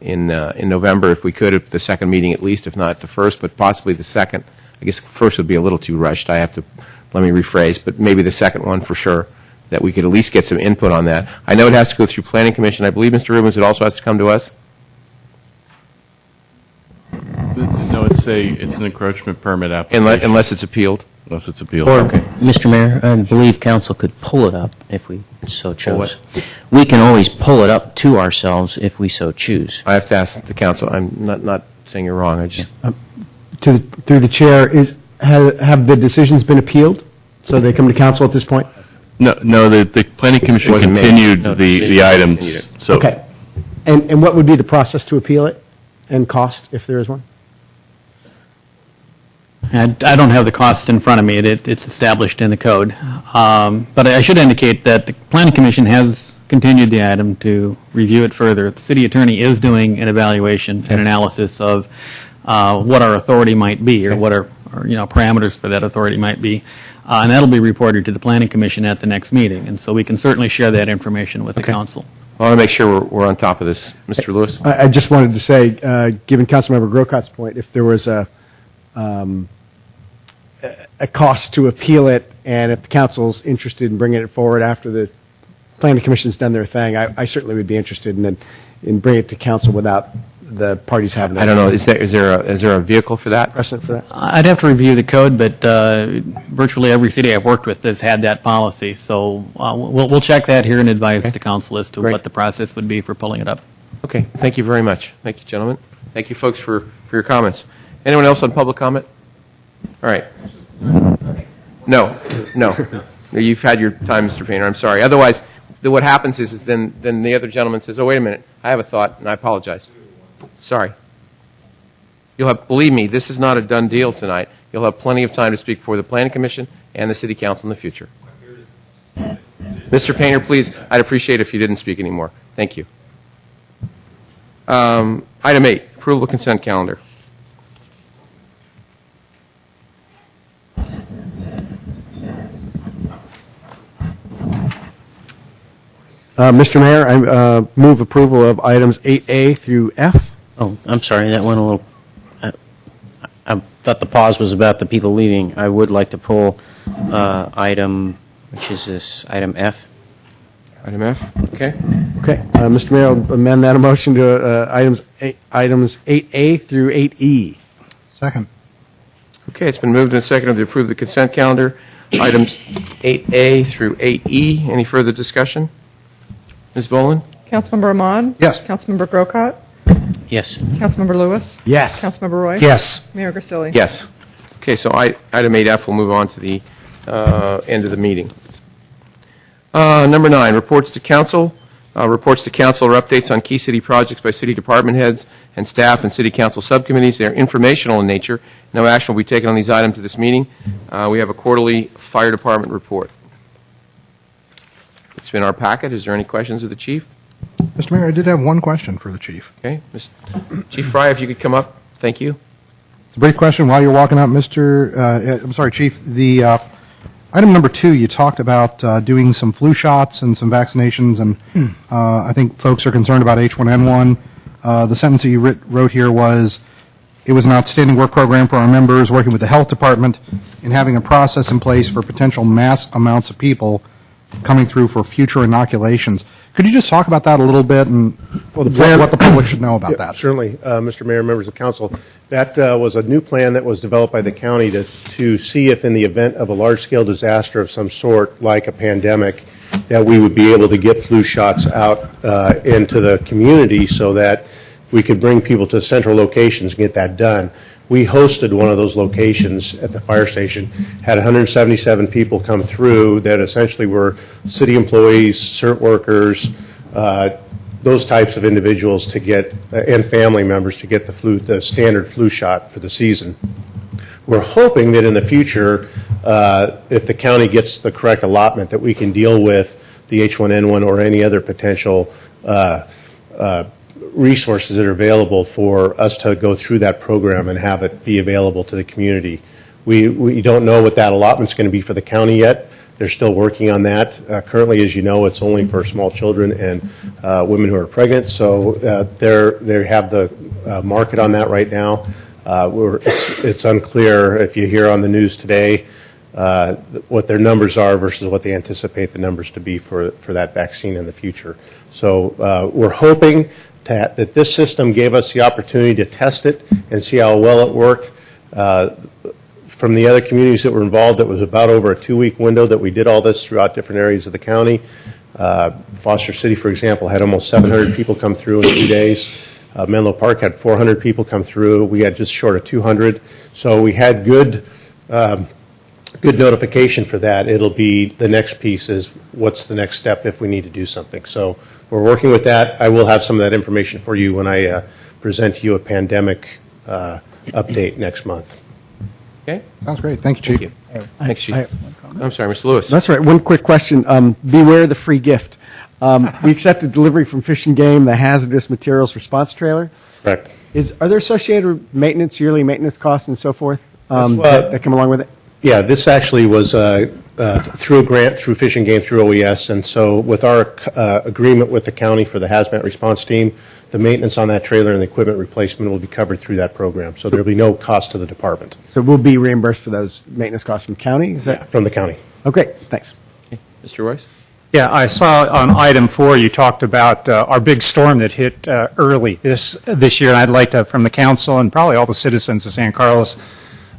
November, if we could, at the second meeting at least, if not the first, but possibly the second. I guess first would be a little too rushed. Let me rephrase, but maybe the second one for sure, that we could at least get some input on that. I know it has to go through Planning Commission. I believe, Mr. Rubens, it also has to come to us? No, it's an encroachment permit application. Unless it's appealed? Unless it's appealed. Or, Mr. Mayor, I believe council could pull it up if we so chose. We can always pull it up to ourselves if we so choose. I have to ask the council. I'm not saying you're wrong. I just... Through the chair, have the decisions been appealed? So they come to council at this point? No, the Planning Commission continued the items. So. Okay. And what would be the process to appeal it and cost, if there is one? I don't have the cost in front of me. It's established in the code. But I should indicate that the Planning Commission has continued the item to review it further. The city attorney is doing an evaluation and analysis of what our authority might be, or what our parameters for that authority might be, and that'll be reported to the Planning Commission at the next meeting. And so we can certainly share that information with the council. I want to make sure we're on top of this. Mr. Lewis? I just wanted to say, given Councilmember Grocot's point, if there was a cost to appeal it, and if the council's interested in bringing it forward after the Planning Commission's done their thing, I certainly would be interested in bringing it to council without the parties having. I don't know. Is there a vehicle for that? Precedent for that? I'd have to review the code, but virtually every city I've worked with has had that policy. So we'll check that here and advise the council as to what the process would be for pulling it up. Okay. Thank you very much. Thank you, gentlemen. Thank you, folks, for your comments. Anyone else on public comment? All right. No. You've had your time, Mr. Painter. I'm sorry. Otherwise, what happens is then the other gentleman says, "Oh, wait a minute. I have a thought, and I apologize." Sorry. Believe me, this is not a done deal tonight. You'll have plenty of time to speak before the Planning Commission and the City Council in the future. Mr. Painter, please, I'd appreciate it if you didn't speak anymore. Thank you. Item 8, approval of consent calendar. Mr. Mayor, I move approval of items 8A through F. Oh, I'm sorry, that went a little, I thought the pause was about the people leaving. I would like to pull item, which is this, item F. Item F, okay. Okay, Mr. Mayor, I'll amend that motion to items 8A through 8E. Second. Okay, it's been moved and seconded to approve the consent calendar. Items 8A through 8E. Any further discussion? Ms. Boland? Councilmember Ahmad? Yes. Councilmember Grocott? Yes. Councilmember Lewis? Yes. Councilmember Roy? Yes. Mayor Grisilli? Yes. Okay, so item 8F will move on to the end of the meeting. Number 9, reports to council. Reports to council are updates on key city projects by city department heads and staff and city council subcommittees. They are informational in nature. No action will be taken on these items at this meeting. We have a quarterly fire department report. It's in our packet. Is there any questions of the chief? Mr. Mayor, I did have one question for the chief. Okay. Chief Fry, if you could come up. Thank you. It's a brief question while you're walking up, I'm sorry, Chief. The item number 2, you talked about doing some flu shots and some vaccinations, and I think folks are concerned about H1N1. The sentence that you wrote here was, it was an outstanding work program for our members, working with the health department and having a process in place for potential mass amounts of people coming through for future inoculations. Could you just talk about that a little bit and what the public should know about that? Certainly, Mr. Mayor, members of council. That was a new plan that was developed by the county to see if in the event of a large-scale disaster of some sort, like a pandemic, that we would be able to get flu shots out into the community so that we could bring people to central locations and get that done. We hosted one of those locations at the fire station, had 177 people come through that essentially were city employees, CERT workers, those types of individuals to get, and family members to get the standard flu shot for the season. We're hoping that in the future, if the county gets the correct allotment, that we can deal with the H1N1 or any other potential resources that are available for us to go through that program and have it be available to the community. We don't know what that allotment is going to be for the county yet. They're still working on that. Currently, as you know, it's only for small children and women who are pregnant, so they have the market on that right now. It's unclear if you hear on the news today what their numbers are versus what they anticipate the numbers to be for that vaccine in the future. So we're hoping that this system gave us the opportunity to test it and see how well it worked. From the other communities that were involved, it was about over a 2-week window that we did all this throughout different areas of the county. Foster City, for example, had almost 700 people come through in 2 days. Menlo Park had 400 people come through. We had just short of 200. So we had good notification for that. It'll be the next piece is what's the next step if we need to do something. So we're working with that. I will have some of that information for you when I present to you a pandemic update next month. Okay. Sounds great. Thank you, Chief. Thanks, Chief. I'm sorry, Mr. Lewis. That's right. One quick question. Beware the free gift. We accepted delivery from Fish and Game, the hazardous materials response trailer. Correct. Are there associated maintenance, yearly maintenance costs and so forth that come along with it? Yeah, this actually was through a grant, through Fish and Game, through OES, and so with our agreement with the county for the hazmat response team, the maintenance on that trailer and the equipment replacement will be covered through that program, so there will be no cost to the department. So we'll be reimbursed for those maintenance costs from county? Is that? From the county. Okay, thanks. Mr. Royce? Yeah, I saw on item 4 you talked about our big storm that hit early this year, and I'd like to, from the council and probably all the citizens of San Carlos,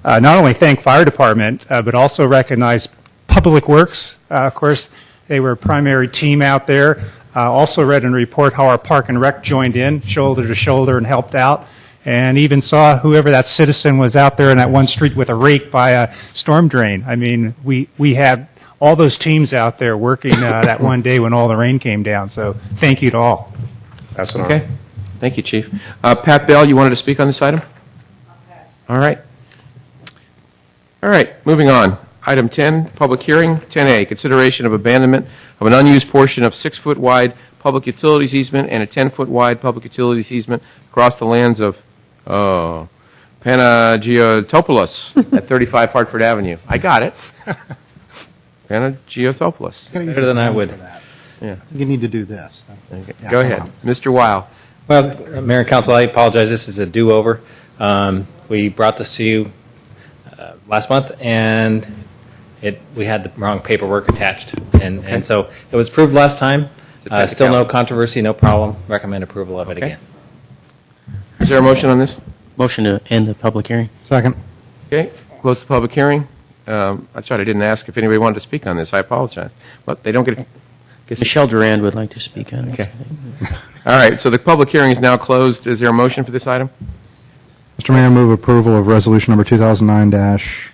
not only thank fire department, but also recognize Public Works. Of course, they were a primary team out there. Also read in a report how our Park and Rec joined in, shoulder to shoulder, and helped out. And even saw whoever that citizen was out there in that one street with a rake by a storm drain. I mean, we had all those teams out there working that one day when all the rain came down. So thank you to all. That's an Okay. Thank you, Chief. Pat Bell, you wanted to speak on this item? All right. All right, moving on. Item 10, public hearing. 10A, consideration of abandonment of an unused portion of 6-foot wide public utilities easement and a 10-foot wide public utilities easement across the lands of Panagiotopoulos at 35 Hartford Avenue. I got it. Panagiotopoulos. Better than I would. Yeah. You need to do this. Okay. Yeah, Go come ahead. on. Mr. Weil. Well, Mayor and Council, I apologize. This is a do-over. We brought this to you last month, and we had the wrong paperwork attached. And so it was approved last time. Still no controversy, no problem. Recommend approval of it Okay. again. Is there a motion on this? Motion to end the public hearing. Second. Okay, close the public hearing. That's right, I didn't ask if anybody wanted to speak on this. I apologize. But they don't get. Michelle Durand would like to speak on it. Okay. All right, so the public hearing is now closed. Is there a motion for this item? Mr. Mayor, move approval of resolution number 2009-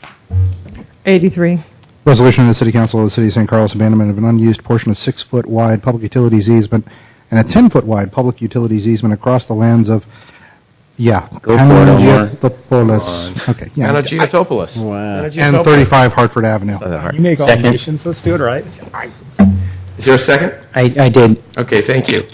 83. Resolution of the City Council of the City of San Carlos, abandonment of an unused portion of 6-foot wide public utilities easement and a 10-foot wide public utilities easement across the lands of, Go for it, Omar. Panagiotopoulos. Okay, yeah. Panagiotopoulos. And 35 Hartford Avenue. You make all the motions. Let's do it right. Is there a second? I did. Okay, thank you.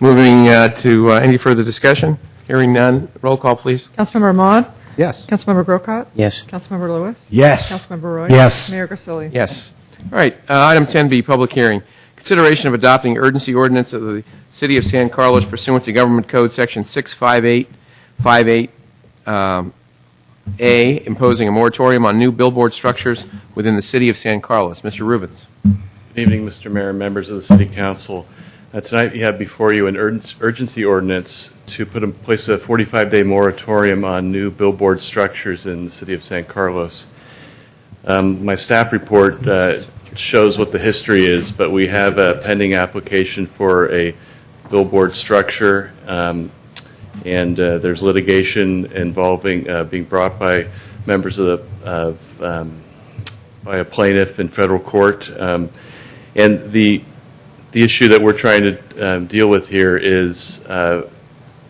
Moving to any further discussion? Hearing none. Roll call, please. Councilmember Ahmad? Yes. Councilmember Grocott? Yes. Councilmember Lewis? Yes. Councilmember Roy? Yes. Mayor Grisilli? Yes. All right, item 10B, public hearing. Consideration of adopting urgency ordinance of the City of San Carlos pursuant to Government Code Section 65858A, imposing a moratorium on new billboard structures within the City of San Carlos. Mr. Rubens. Good evening, Mr. Mayor and members of the City Council. Tonight you have before you an urgency ordinance to put in place a 45-day moratorium on new billboard structures in the City of San Carlos. My staff report shows what the history is, but we have a pending application for a billboard structure, and there's litigation involving being brought by members of by a plaintiff in federal court, and the issue that we're trying to deal with here is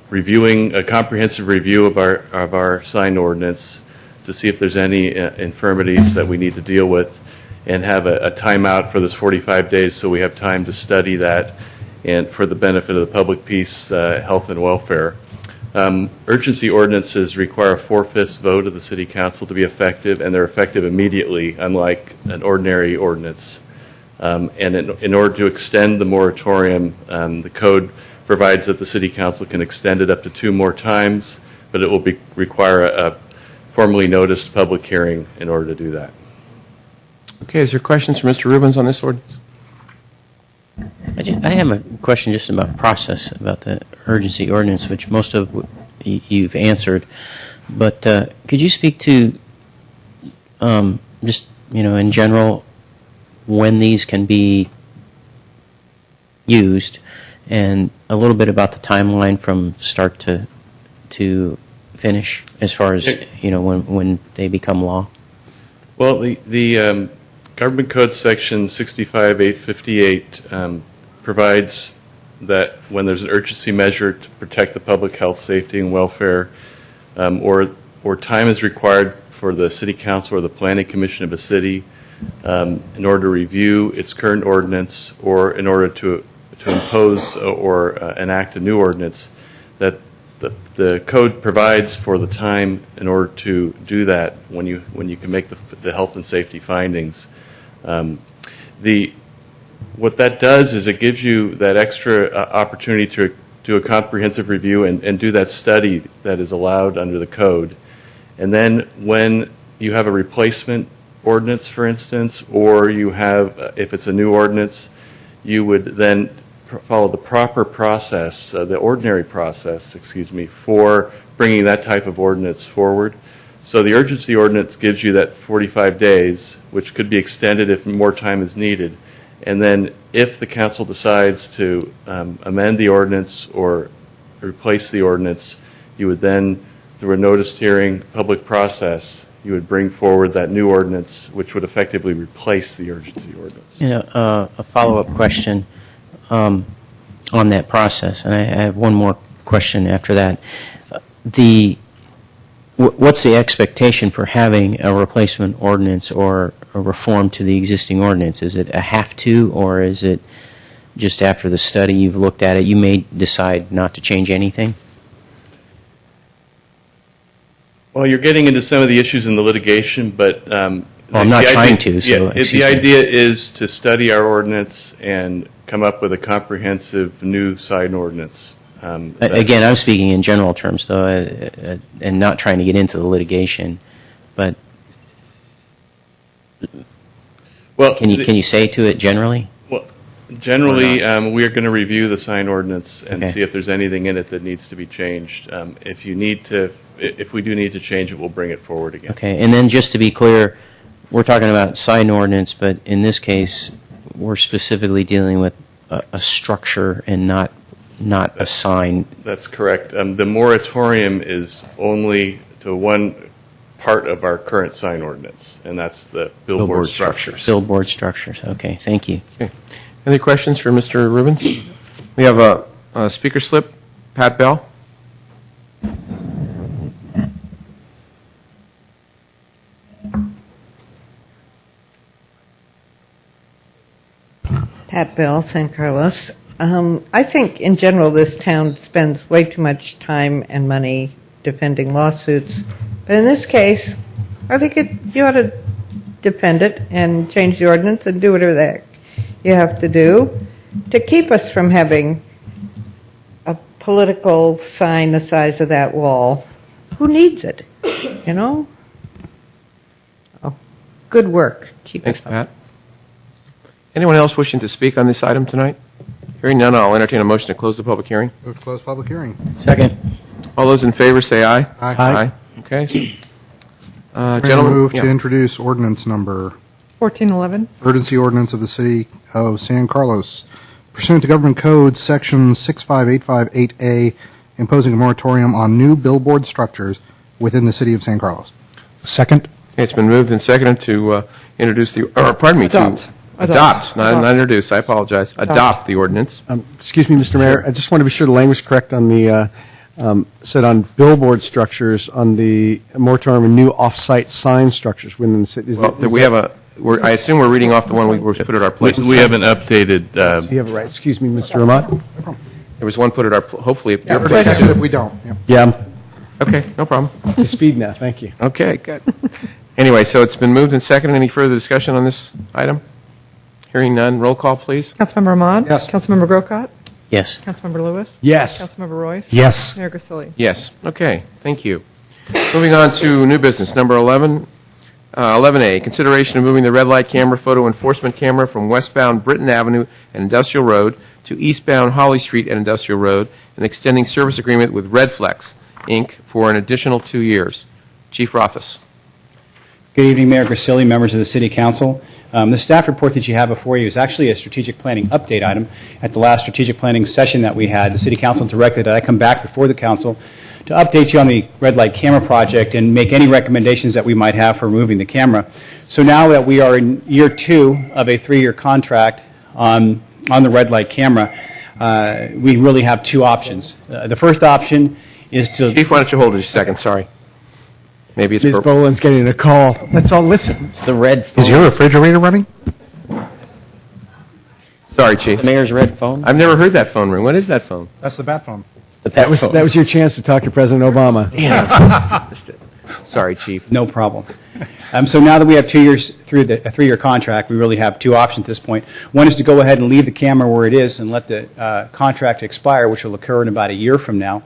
reviewing a comprehensive review of our sign ordinance to see if there's any infirmities that we need to deal with, and have a timeout for this 45 days so we have time to study that and for the benefit of the public peace, health, and welfare. Urgency ordinances require a 4/5 vote of the City Council to be effective, and they're effective immediately, unlike an ordinary ordinance. And in order to extend the moratorium, the code provides that the City Council can extend it up to 2 more times, but it will require a formally noticed public hearing in order to do that. Okay, is there questions for Mr. Rubens on this ordinance? I have a question just about process, about the urgency ordinance, which most of what you've answered. But could you speak to just, in general, when these can be used, and a little bit about the timeline from start to finish, as far as when they become law? Well, the Government Code Section 65858 provides that when there's an urgency measure to protect the public health, safety, and welfare, or time is required for the City Council or the Planning Commission of a city in order to review its current ordinance, or in order to impose or enact a new ordinance, that the code provides for the time in order to do that when you can make the health and safety findings. What that does is it gives you that extra opportunity to do a comprehensive review and do that study that is allowed under the code. And then when you have a replacement ordinance, for instance, or you have, if it's a new ordinance, you would then follow the proper process, the ordinary process, for bringing that type of ordinance forward. So the urgency ordinance gives you that 45 days, which could be extended if more time is needed. And then if the council decides to amend the ordinance or replace the ordinance, you would then, through a noticed hearing, public process, you would bring forward that new ordinance, which would effectively replace the urgency ordinance. A follow-up question on that process, and I have one more question after that. What's the expectation for having a replacement ordinance or a reform to the existing ordinance? Is it a have to, or is it just after the study you've looked at it, you may decide not to change anything? Well, you're getting into some of the issues in the litigation, but I'm not trying to. So the idea is to study our ordinance and come up with a comprehensive new sign ordinance. Again, I'm speaking in general terms, though, and not trying to get into the litigation. But can you say to it generally? Well, generally, we are going to review the sign ordinance and see if there's anything in it that needs to be changed. If we do need to change it, we'll bring it forward again. Okay, and then just to be clear, we're talking about sign ordinance, but in this case, we're specifically dealing with a structure and not a sign. That's correct. The moratorium is only to one part of our current sign ordinance, and that's the billboard structures. Billboard structures. Okay, thank you. Okay. Any questions for Mr. Rubens? We have a speaker slip. Pat Bell. Pat Bell, San Carlos. I think in general this town spends way too much time and money defending lawsuits. But in this case, I think you ought to defend it and change the ordinance and do whatever the heck you have to do to keep us from having a political sign the size of that wall. Who needs it? You know? Oh, good work. Keep Thanks, it up. Pat. Anyone else wishing to speak on this item tonight? Hearing none, I'll entertain a motion to close the public hearing. Move to close public hearing. Second. All those in favor say aye. Aye. Okay. Gentlemen, move to yeah. introduce ordinance number 1411. urgency ordinance of the City of San Carlos pursuant to Government Code Section 65858A, imposing a moratorium on new billboard structures within the City of San Carlos. Second. It's been moved and seconded to introduce the, or pardon me, to adopt, not introduce, I apologize, adopt the ordinance. Excuse me, Mr. Mayor, I just want to be sure the language is correct on the, said on billboard structures, on the moratorium and new off-site sign structures within the city. I assume we're reading off the one we put at our place. We haven't updated. You have it right. Excuse me, Mr. Ramat. There was one put at our, hopefully at your We're place. catching it if we don't. Yep. Yeah, Okay, no problem. I'm to speed now. Thank you. Okay, good. Anyway, so it's been moved and seconded. Any further discussion on this item? Hearing none, roll call, please. Councilmember Ahmad? Yes. Councilmember Grocott? Yes. Councilmember Lewis? Yes. Councilmember Royce? Yes. Mayor Grisilli? Yes. Okay, thank you. Moving on to new business, number 11. 11A, consideration of moving the red light camera photo enforcement camera from westbound Britton Avenue and Industrial Road to eastbound Holly Street and Industrial Road and extending service agreement with Redflex, Inc. for an additional 2 years. Chief Rothfuss. Good evening, Mayor Grisilli, members of the City Council. The staff report that you have before you is actually a strategic planning update item. At the last strategic planning session that we had, the City Council directed that I come back before the Council to update you on the red light camera project and make any recommendations that we might have for removing the camera. So now that we are in year 2 of a 3-year contract on the red light camera, we really have 2 options. The first option is to... Chief, why don't you hold it a second? Sorry. Maybe it's... Ms. Boland's getting a call. Let's all listen. It's the red phone. Is your refrigerator running? Sorry, Chief. The mayor's red phone? I've never heard that phone ring. What is that phone? That's the bat phone. That was your chance to talk to President Obama. Damn. Sorry, Chief. No problem. So now that we have 2 years through a 3-year contract, we really have two options at this point. One is to go ahead and leave the camera where it is and let the contract expire, which will occur in about a year from now.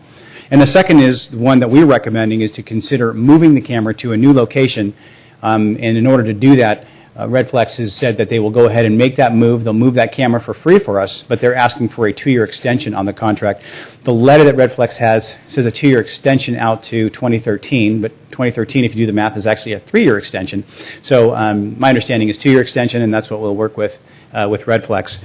And the second is, the one that we're recommending, is to consider moving the camera to a new location. And in order to do that, Redflex has said that they will go ahead and make that move. They'll move that camera for free for us, but they're asking for a 2-year extension on the contract. The letter that Redflex has says a 2-year extension out to 2013, but 2013, if you do the math, is actually a 3-year extension. So my understanding is 2-year extension, and that's what we'll work with Redflex.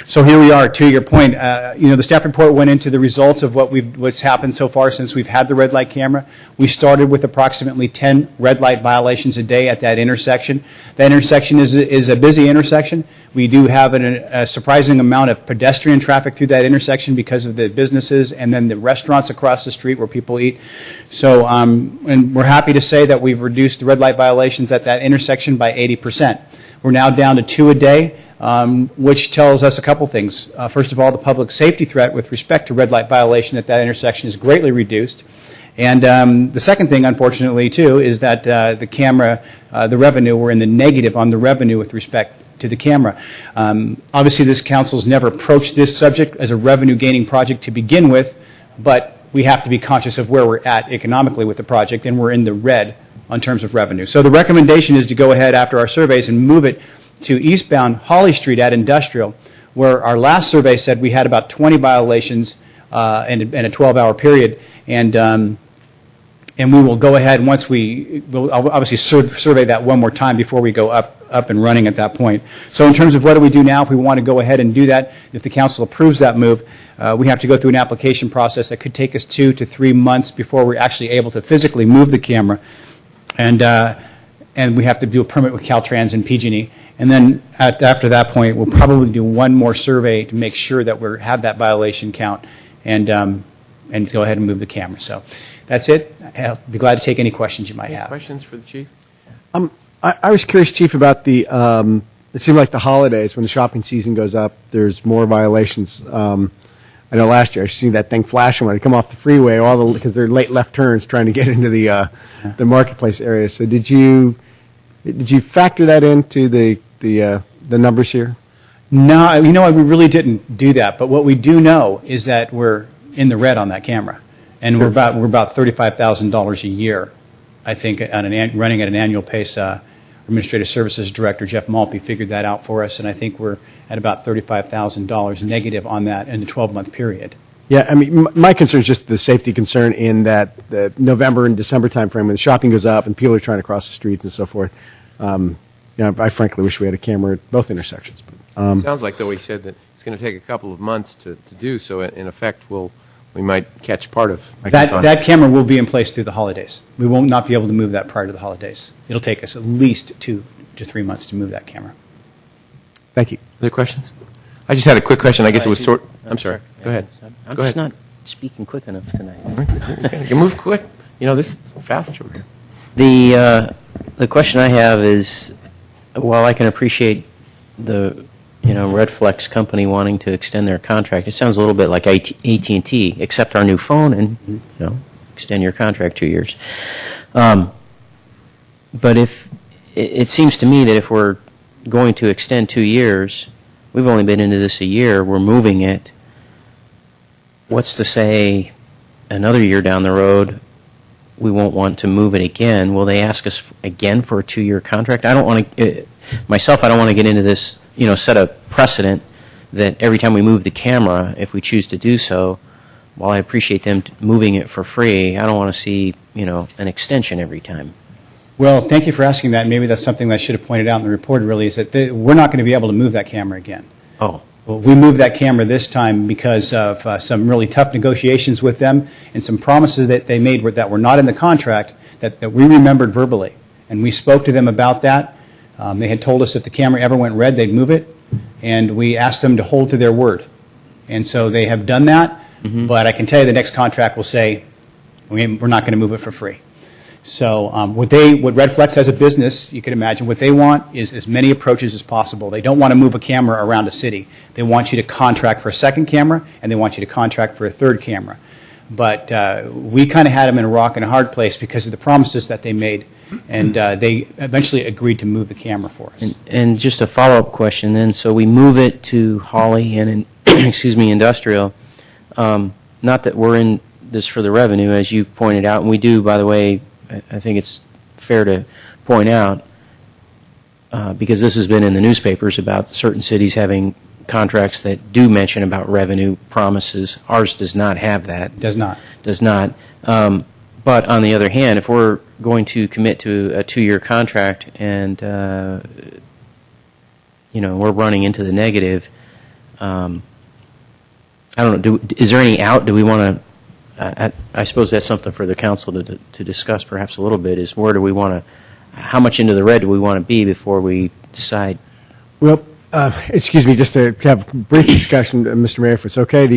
So here we are, to your point. The staff report went into the results of what's happened so far since we've had the red light camera. We started with approximately 10 red light violations a day at that intersection. That intersection is a busy intersection. We do have a surprising amount of pedestrian traffic through that intersection because of the businesses and then the restaurants across the street where people eat. So, and we're happy to say that we've reduced the red light violations at that intersection by 80%. We're now down to 2 a day. Which tells us a couple things. First of all, the public safety threat with respect to red light violation at that intersection is greatly reduced. And the second thing, unfortunately, too, is that the camera, the revenue, we're in the negative on the revenue with respect to the camera. Obviously, this council's never approached this subject as a revenue-gaining project to begin with, but we have to be conscious of where we're at economically with the project, and we're in the red on terms of revenue. So the recommendation is to go ahead after our surveys and move it to eastbound Holly Street at Industrial, where our last survey said we had about 20 violations in a 12-hour period, and we will go ahead once we'll obviously survey that one more time before we go up and running at that point. So in terms of what do we do now, if we want to go ahead and do that, if the council approves that move, we have to go through an application process that could take us 2 to 3 months before we're actually able to physically move the camera, and we have to do a permit with Caltrans and PG&E. And then after that point, we'll probably do one more survey to make sure that we have that violation count and go ahead and move the camera. So that's it. I'll be glad to take any questions you might have. Questions for the chief? I was curious, Chief, about the. It seemed like the holidays, when the shopping season goes up, there's more violations. I know last year I seen that thing flashing when I come off the freeway, because they're late left turns trying to get into the marketplace area. So did you factor that into the numbers here? No, we really didn't do that. But what we do know is that we're in the red on that camera, and we're about $35,000 a year, I think, running at an annual pace. Administrative Services Director Jeff Maltby figured that out for us, and I think we're at about $35,000 negative on that in the 12-month period. Yeah, I mean, my concern is just the safety concern in that the November and December timeframe when the shopping goes up and people are trying to cross the streets and so forth. I frankly wish we had a camera at both intersections. But, it sounds like, though, he said that it's going to take a couple of months to do, so in effect we might catch part of that camera will be in place through the holidays. We will not be able to move that prior to the holidays. It'll take us at least 2 to 3 months to move that camera. Thank you. Other questions? I just had a quick question. I guess it was sort. I'm sorry. Go ahead. I'm Go just ahead. not speaking quick enough tonight. You move quick. This is faster. The question I have is, while I can appreciate the Redflex company wanting to extend their contract, it sounds a little bit like AT&T. Accept our new phone and extend your contract 2 years. But if it seems to me that if we're going to extend 2 years, we've only been into this a year, we're moving it. What's to say another year down the road we won't want to move it again? Will they ask us again for a 2-year contract? I don't want to, myself, I don't want to get into this, set a precedent that every time we move the camera, if we choose to do so, while I appreciate them moving it for free, I don't want to see, an extension every time. Well, thank you for asking that. Maybe that's something that I should have pointed out in the report, really, is that we're not going to be able to move that camera again. Oh. Well, we moved that camera this time because of some really tough negotiations with them and some promises that they made that were not in the contract that we remembered verbally. And we spoke to them about that. They had told us if the camera ever went red, they'd move it. And we asked them to hold to their word. And so they have done that. Mm-hmm. But I can tell you the next contract will say we're not going to move it for free. So what Red Flex as a business, you can imagine, what they want is as many approaches as possible. They don't want to move a camera around a city. They want you to contract for a second camera, and they want you to contract for a third camera. But we kind of had them in a rock and a hard place because of the promises that they made, and they eventually agreed to move the camera for us. And just a follow-up question then, so we move it to Holly and, industrial. Not that we're in this for the revenue, as you've pointed out, and we do, by the way, I think it's fair to point out, because this has been in the newspapers about certain cities having contracts that do mention about revenue promises. Ours does not have that. Does not. Does not. But on the other hand, if we're going to commit to a 2-year contract and we're running into the negative, I don't know. Is there any out? Do we want to? I suppose that's something for the council to discuss, perhaps a little bit. Is where do we want to? How much into the red do we want to be before we decide? Well, excuse me, just to have a brief discussion, Mr. Mayor, if it's okay.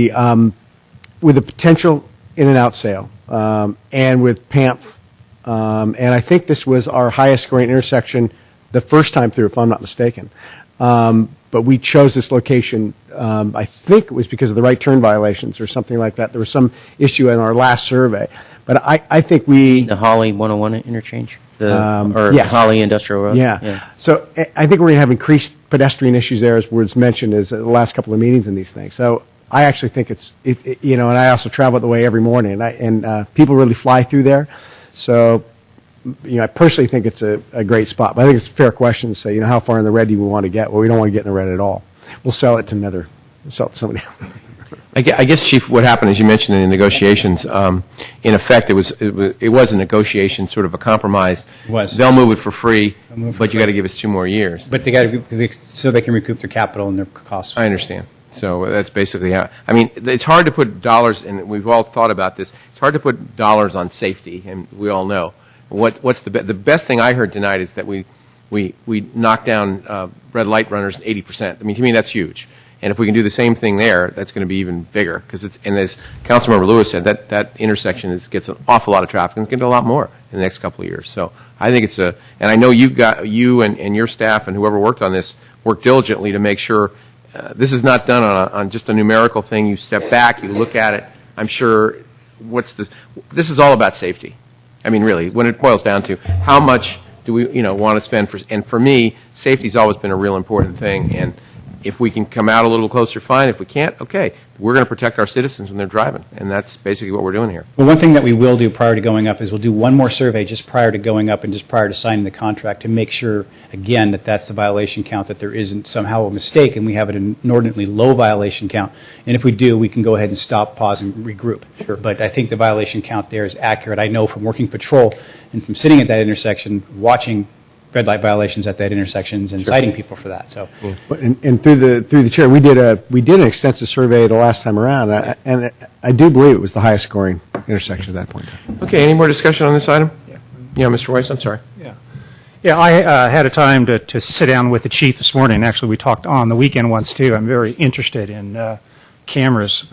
With the potential in and out sale, and with PAMF, and I think this was our highest scoring intersection the first time through, if I'm not mistaken. But we chose this location, I think it was because of the right turn violations or something like that. There was some issue in our last survey. But I think The Holly 101 interchange? Yes. Holly Industrial Road? Yeah. So I think we're going to have increased pedestrian issues there, as was mentioned, as the last couple of meetings in these things. So I actually think and I also travel the way every morning, and people really fly through there. So, I personally think it's a great spot. But I think it's a fair question to say, how far in the red do we want to get? Well, we don't want to get in the red at all. We'll sell it to somebody else. I guess, Chief, what happened, as you mentioned in the negotiations, in effect, it was a negotiation, sort of a compromise. It was. They'll move it for free, but you got to give us 2 more years. But they got to so they can recoup their capital and their costs. I understand. So that's basically how. I mean, it's hard to put dollars, and we've all thought about this. It's hard to put dollars on safety, and we all know. What's the best thing I heard tonight is that we knocked down red light runners 80%. I mean, to me, that's huge. And if we can do the same thing there, that's going to be even bigger. Because and as Councilmember Lewis said, that intersection gets an awful lot of traffic, and it's going to do a lot more in the next couple of years. So I think and I know you and your staff and whoever worked on this worked diligently to make sure this is not done on just a numerical thing. You step back, you look at it. I'm sure this is all about safety. I mean, really, when it boils down to how much do we, want to spend and for me, safety's always been a real important thing. And if we can come out a little closer, fine. If we can't, okay. We're going to protect our citizens when they're driving, and that's basically what we're doing here. Well, one thing that we will do prior to going up is we'll do one more survey just prior to going up and just prior to signing the contract to make sure, again, that that's the violation count, that there isn't somehow a mistake and we have an inordinately low violation count. And if we do, we can go ahead and stop, pause, and regroup. Sure. But I think the violation count there is accurate. I know from working patrol and from sitting at that intersection, watching red light violations at that intersections and citing people for that. So, and through the chair, we did an extensive survey the last time around, and I do believe it was the highest scoring intersection at that point. Okay. Any more discussion on this item? Yeah, Mr. Weiss. I'm sorry. Yeah, I had a time to sit down with the chief this morning. Actually, we talked on the weekend once too. I'm very interested in cameras,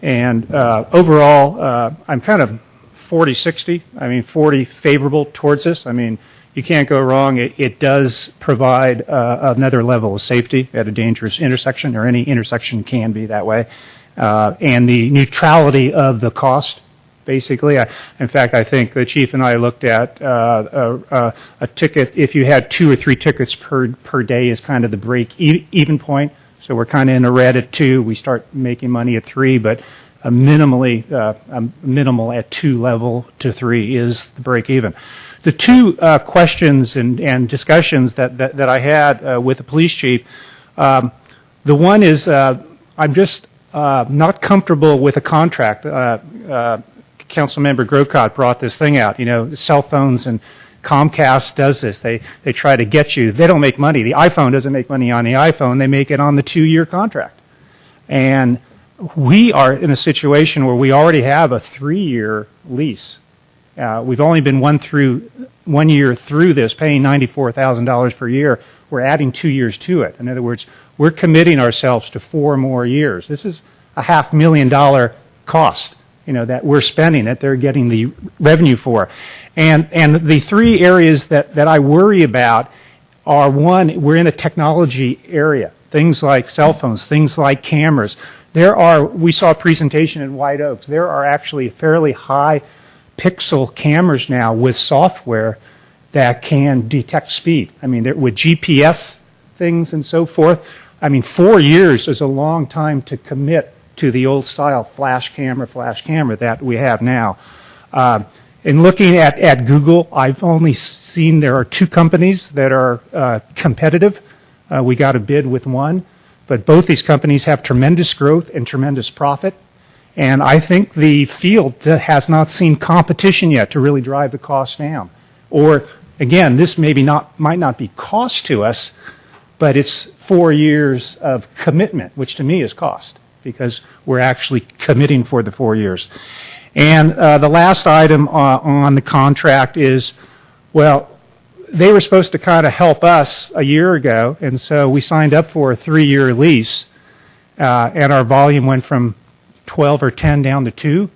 and overall, I'm kind of 40-60. I mean, 40 favorable towards this. I mean, you can't go wrong. It does provide another level of safety at a dangerous intersection, or any intersection can be that way. And the neutrality of the cost, basically. In fact, I think the chief and I looked at a ticket. If you had 2 or 3 tickets per day is kind of the break-even point. So we're kind of in the red at 2. We start making money at 3, but minimal at 2 level to 3 is the break-even. The 2 questions and discussions that I had with the police chief, the one is I'm just not comfortable with a contract. Councilmember Grocott brought this thing out. Cell phones, and Comcast does this. They try to get you. They don't make money. The iPhone doesn't make money on the iPhone. They make it on the 2-year contract. And we are in a situation where we already have a 3-year lease. We've only been 1 year through this, paying $94,000 per year. We're adding 2 years to it. In other words, we're committing ourselves to 4 more years. This is a $500,000 cost. that we're spending, that they're getting the revenue for. And the three areas that I worry about are, one, we're in a technology area, things like cell phones, things like cameras. We saw a presentation in White Oaks, there are actually fairly high pixel cameras now with software that can detect speed. I mean, with GPS things and so forth. I mean, 4 years is a long time to commit to the old style flash camera that we have now. In looking at Google, I've only seen there are 2 companies that are competitive. We got a bid with one, but both these companies have tremendous growth and tremendous profit. And I think the field has not seen competition yet to really drive the cost down. Or, again, this might not be cost to us, but it's 4 years of commitment, which to me is cost, because we're actually committing for the 4 years. And the last item on the contract is, well, they were supposed to kind of help us a year ago, and so we signed up for a 3-year lease, and our volume went from 12 or 10 down to 2.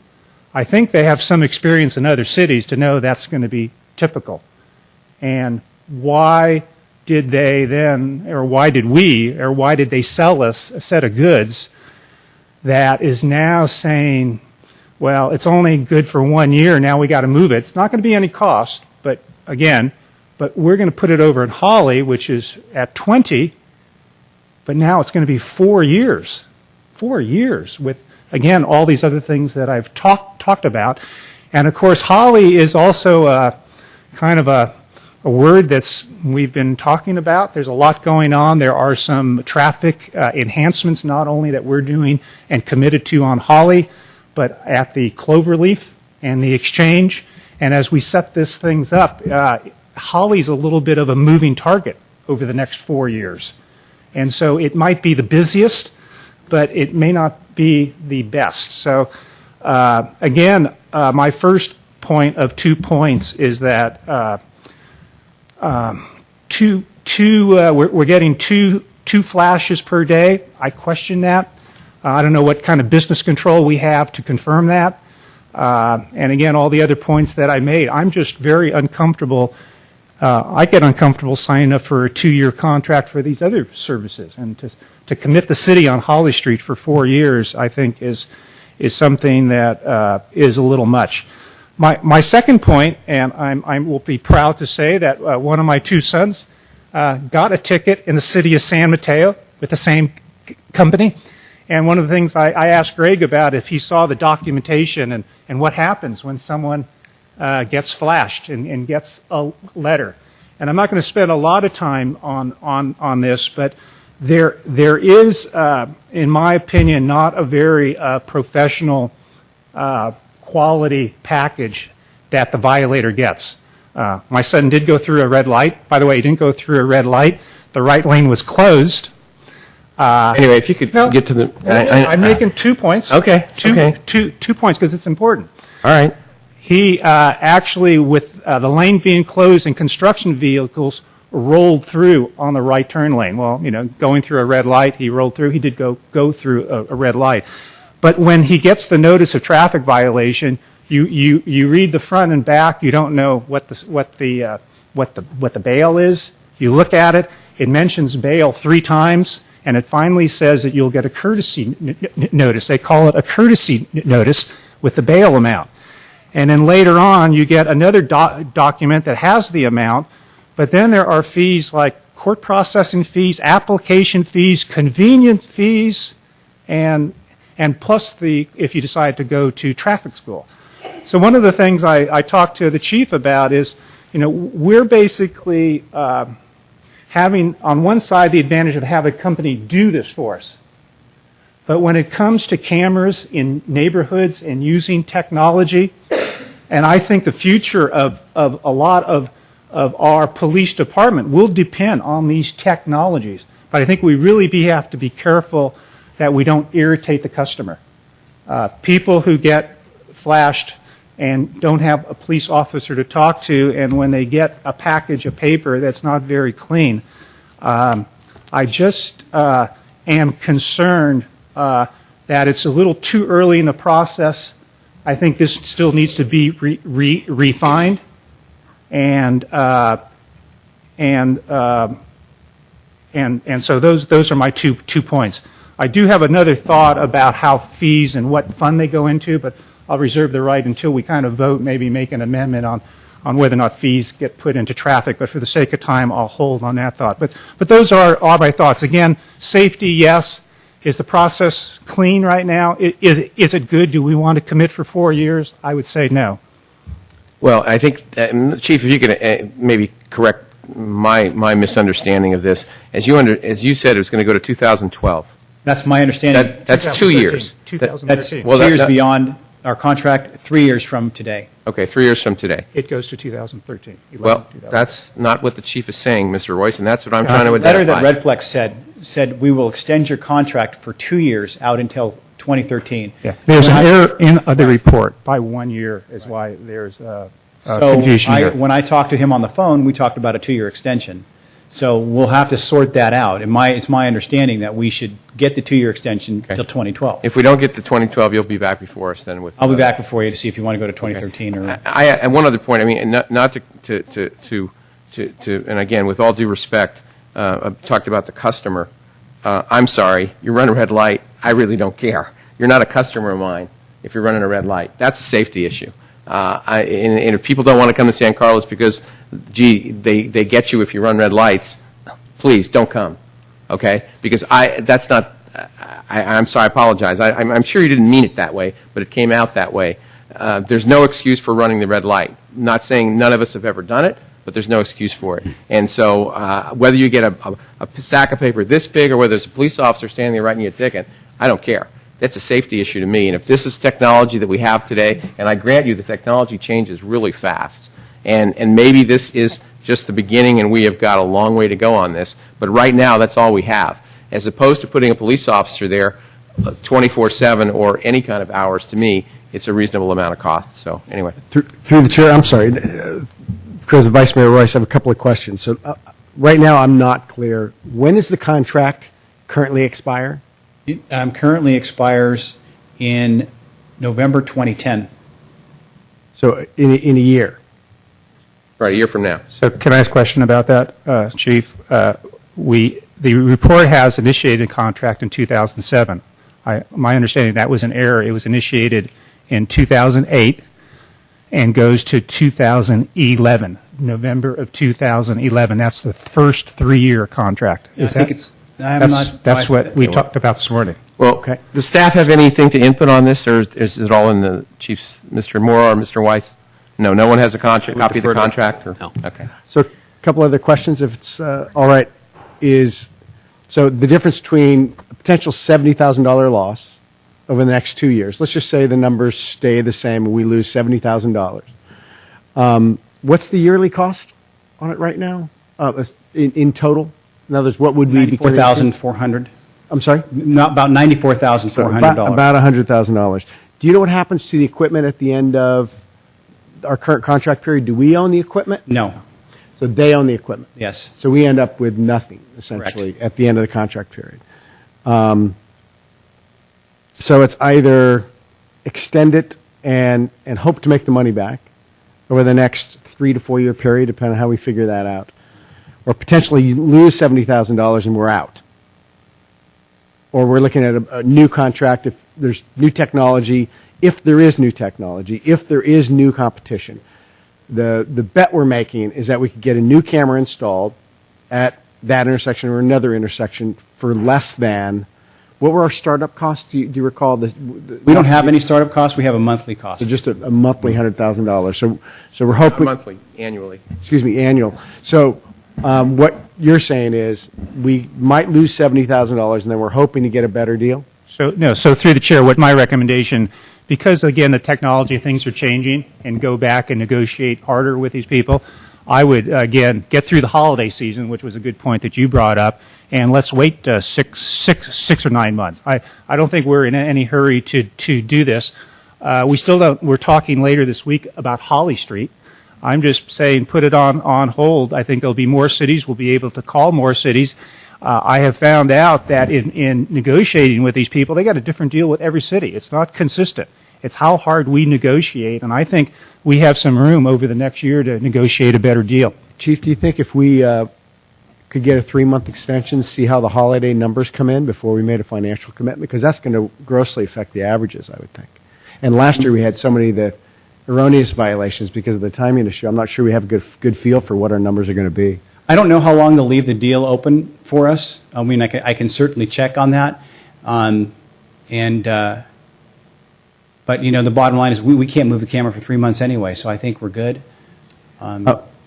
I think they have some experience in other cities to know that's going to be typical. And why did they then, or why did they sell us a set of goods that is now saying, well, it's only good for 1 year, now we got to move it. It's not going to be any cost, but we're going to put it over in Holly, which is at 20, but now it's going to be 4 years. 4 years with, again, all these other things that I've talked about. And of course, Holly is also kind of a word we've been talking about. There's a lot going on. There are some traffic enhancements, not only that we're doing and committed to on Holly, but at the Cloverleaf and the Exchange. And as we set this things up, Holly's a little bit of a moving target over the next 4 years. And so it might be the busiest, but it may not be the best. So again, my first point of 2 points is that we're getting two flashes per day. I question that. I don't know what kind of business control we have to confirm that. And again, all the other points that I made, I'm just very uncomfortable. I get uncomfortable signing up for a 2-year contract for these other services. And to commit the city on Holly Street for 4 years, I think is something that is a little much. My second point, and I will be proud to say that one of my 2 sons got a ticket in the city of San Mateo with the same company. And one of the things I asked Greg about, if he saw the documentation and what happens when someone gets flashed and gets a letter. And I'm not going to spend a lot of time on this, but there is, in my opinion, not a very professional quality package that the violator gets. My son did go through a red light. By the way, he didn't go through a red light. The right lane was closed. Anyway, if you could get to the... I'm making 2 points. Okay. 2 points because it's important. All right. He actually, with the lane being closed and construction vehicles rolled through on the right turn lane. Well, going through a red light, he rolled through. He did go through a red light. But when he gets the notice of traffic violation, you read the front and back. You don't know what the bail is. You look at it. It mentions bail 3 times. And it finally says that you'll get a courtesy notice. They call it a courtesy notice with the bail amount. And then later on, you get another document that has the amount, but then there are fees like court processing fees, application fees, convenience fees, and plus if you decide to go to traffic school. So one of the things I talked to the chief about is, we're basically having on one side the advantage of having a company do this for us. But when it comes to cameras in neighborhoods and using technology, and I think the future of a lot of our police department will depend on these technologies. But I think we really have to be careful that we don't irritate the customer. People who get flashed and don't have a police officer to talk to, and when they get a package of paper that's not very clean, I just am concerned that it's a little too early in the process I think this still needs to be refined, and so those are my two points. I do have another thought about how fees and what fund they go into, but I'll reserve the right until we kind of vote, maybe make an amendment on whether or not fees get put into traffic. But for the sake of time, I'll hold on that thought. But those are all my thoughts. Again, safety, yes. Is the process clean right now? Is it good? Do we want to commit for 4 years? I would say no. Well, I think, Chief, if you could maybe correct my misunderstanding of this. As you said, it was going to go to 2012. That's my understanding. That's 2 years. 2013. That's 2 years beyond our contract, 3 years from today. Okay, 3 years from today. It goes to 2013. Well, that's not what the chief is saying, Mr. Royce, and that's what I'm trying to identify. The letter that Red Flex said we will extend your contract for 2 years out until 2013. Yeah. There's an error in the report by 1 year is why there's confusion here. When I talked to him on the phone, we talked about a 2-year extension. So we'll have to sort that out. It's my understanding that we should get the 2-year extension till 2012. If we don't get to 2012, you'll be back before us then with. I'll be back before you to see if you want to go to 2013 or. And one other point. I mean, not to and again, with all due respect, I've talked about the customer. I'm sorry, you run a red light. I really don't care. You're not a customer of mine if you're running a red light. That's a safety issue. And if people don't want to come to San Carlos because, they get you if you run red lights, please don't come, okay? Because that's not. I'm sorry. I apologize. I'm sure you didn't mean it that way, but it came out that way. There's no excuse for running the red light. Not saying none of us have ever done it, but there's no excuse for it. And so whether you get a stack of paper this big or whether there's a police officer standing there writing you a ticket, I don't care. That's a safety issue to me. And if this is technology that we have today, and I grant you the technology changes really fast, and maybe this is just the beginning and we have got a long way to go on this, but right now that's all we have. As opposed to putting a police officer there 24/7 or any kind of hours, to me, it's a reasonable amount of cost. So anyway. Through the chair, I'm sorry. Because of Vice Mayor Royce, I have a couple of questions. So right now I'm not clear. When does the contract currently expire? It currently expires in November 2010. So in a year? Right, a year from now. So can I ask a question about that, Chief? The report has initiated a contract in 2007. My understanding, that was an error. It was initiated in 2008 and goes to 2011, November of 2011. That's the first 3-year contract. That's what we talked about this morning. Well, okay. Does staff have anything to input on this, or is it all in the Chief's, Mr. Moore or Mr. Weiss? No one has a copy of the contract? Or? No. Okay. So a couple other questions, if it's all right, so the difference between a potential $70,000 loss over the next 2 years, let's just say the numbers stay the same and we lose $70,000. What's the yearly cost on it right now in total? In other words, what would we be? $94,400. I'm sorry? About $94,400. About $100,000. Do you know what happens to the equipment at the end of our current contract period? Do we own the equipment? No. So they own the equipment? Yes. So we end up with nothing, essentially, at the end of the contract period. So it's either extend it and hope to make the money back over the next 3 to 4 year period, depending on how we figure that out, or potentially lose $70,000 and we're out. Or we're looking at a new contract if there's new technology, if there is new technology, if there is new competition. The bet we're making is that we could get a new camera installed at that intersection or another intersection for less than. What were our startup costs? Do you recall? We don't have any startup costs. We have a monthly cost. So just a monthly $100,000. So we're hoping. Monthly, annually. Excuse me, annual. So what you're saying is we might lose $70,000 and then we're hoping to get a better deal? So through the chair, what my recommendation, because again the technology, things are changing, and go back and negotiate harder with these people, I would again get through the holiday season, which was a good point that you brought up, and let's wait 6 or 9 months. I don't think we're in any hurry to do this. We still don't. We're talking later this week about Holly Street. I'm just saying put it on hold. I think there'll be more cities. We'll be able to call more cities. I have found out that in negotiating with these people, they got a different deal with every city. It's not consistent. It's how hard we negotiate, and I think we have some room over the next year to negotiate a better deal. Chief, do you think if we could get a 3-month extension, see how the holiday numbers come in before we made a financial commitment? Because that's going to grossly affect the averages, I would think. And last year we had so many erroneous violations because of the timing issue. I'm not sure we have a good feel for what our numbers are going to be. I don't know how long they'll leave the deal open for us. I mean, I can certainly check on that. But, the bottom line is we can't move the camera for 3 months anyway, so I think we're good.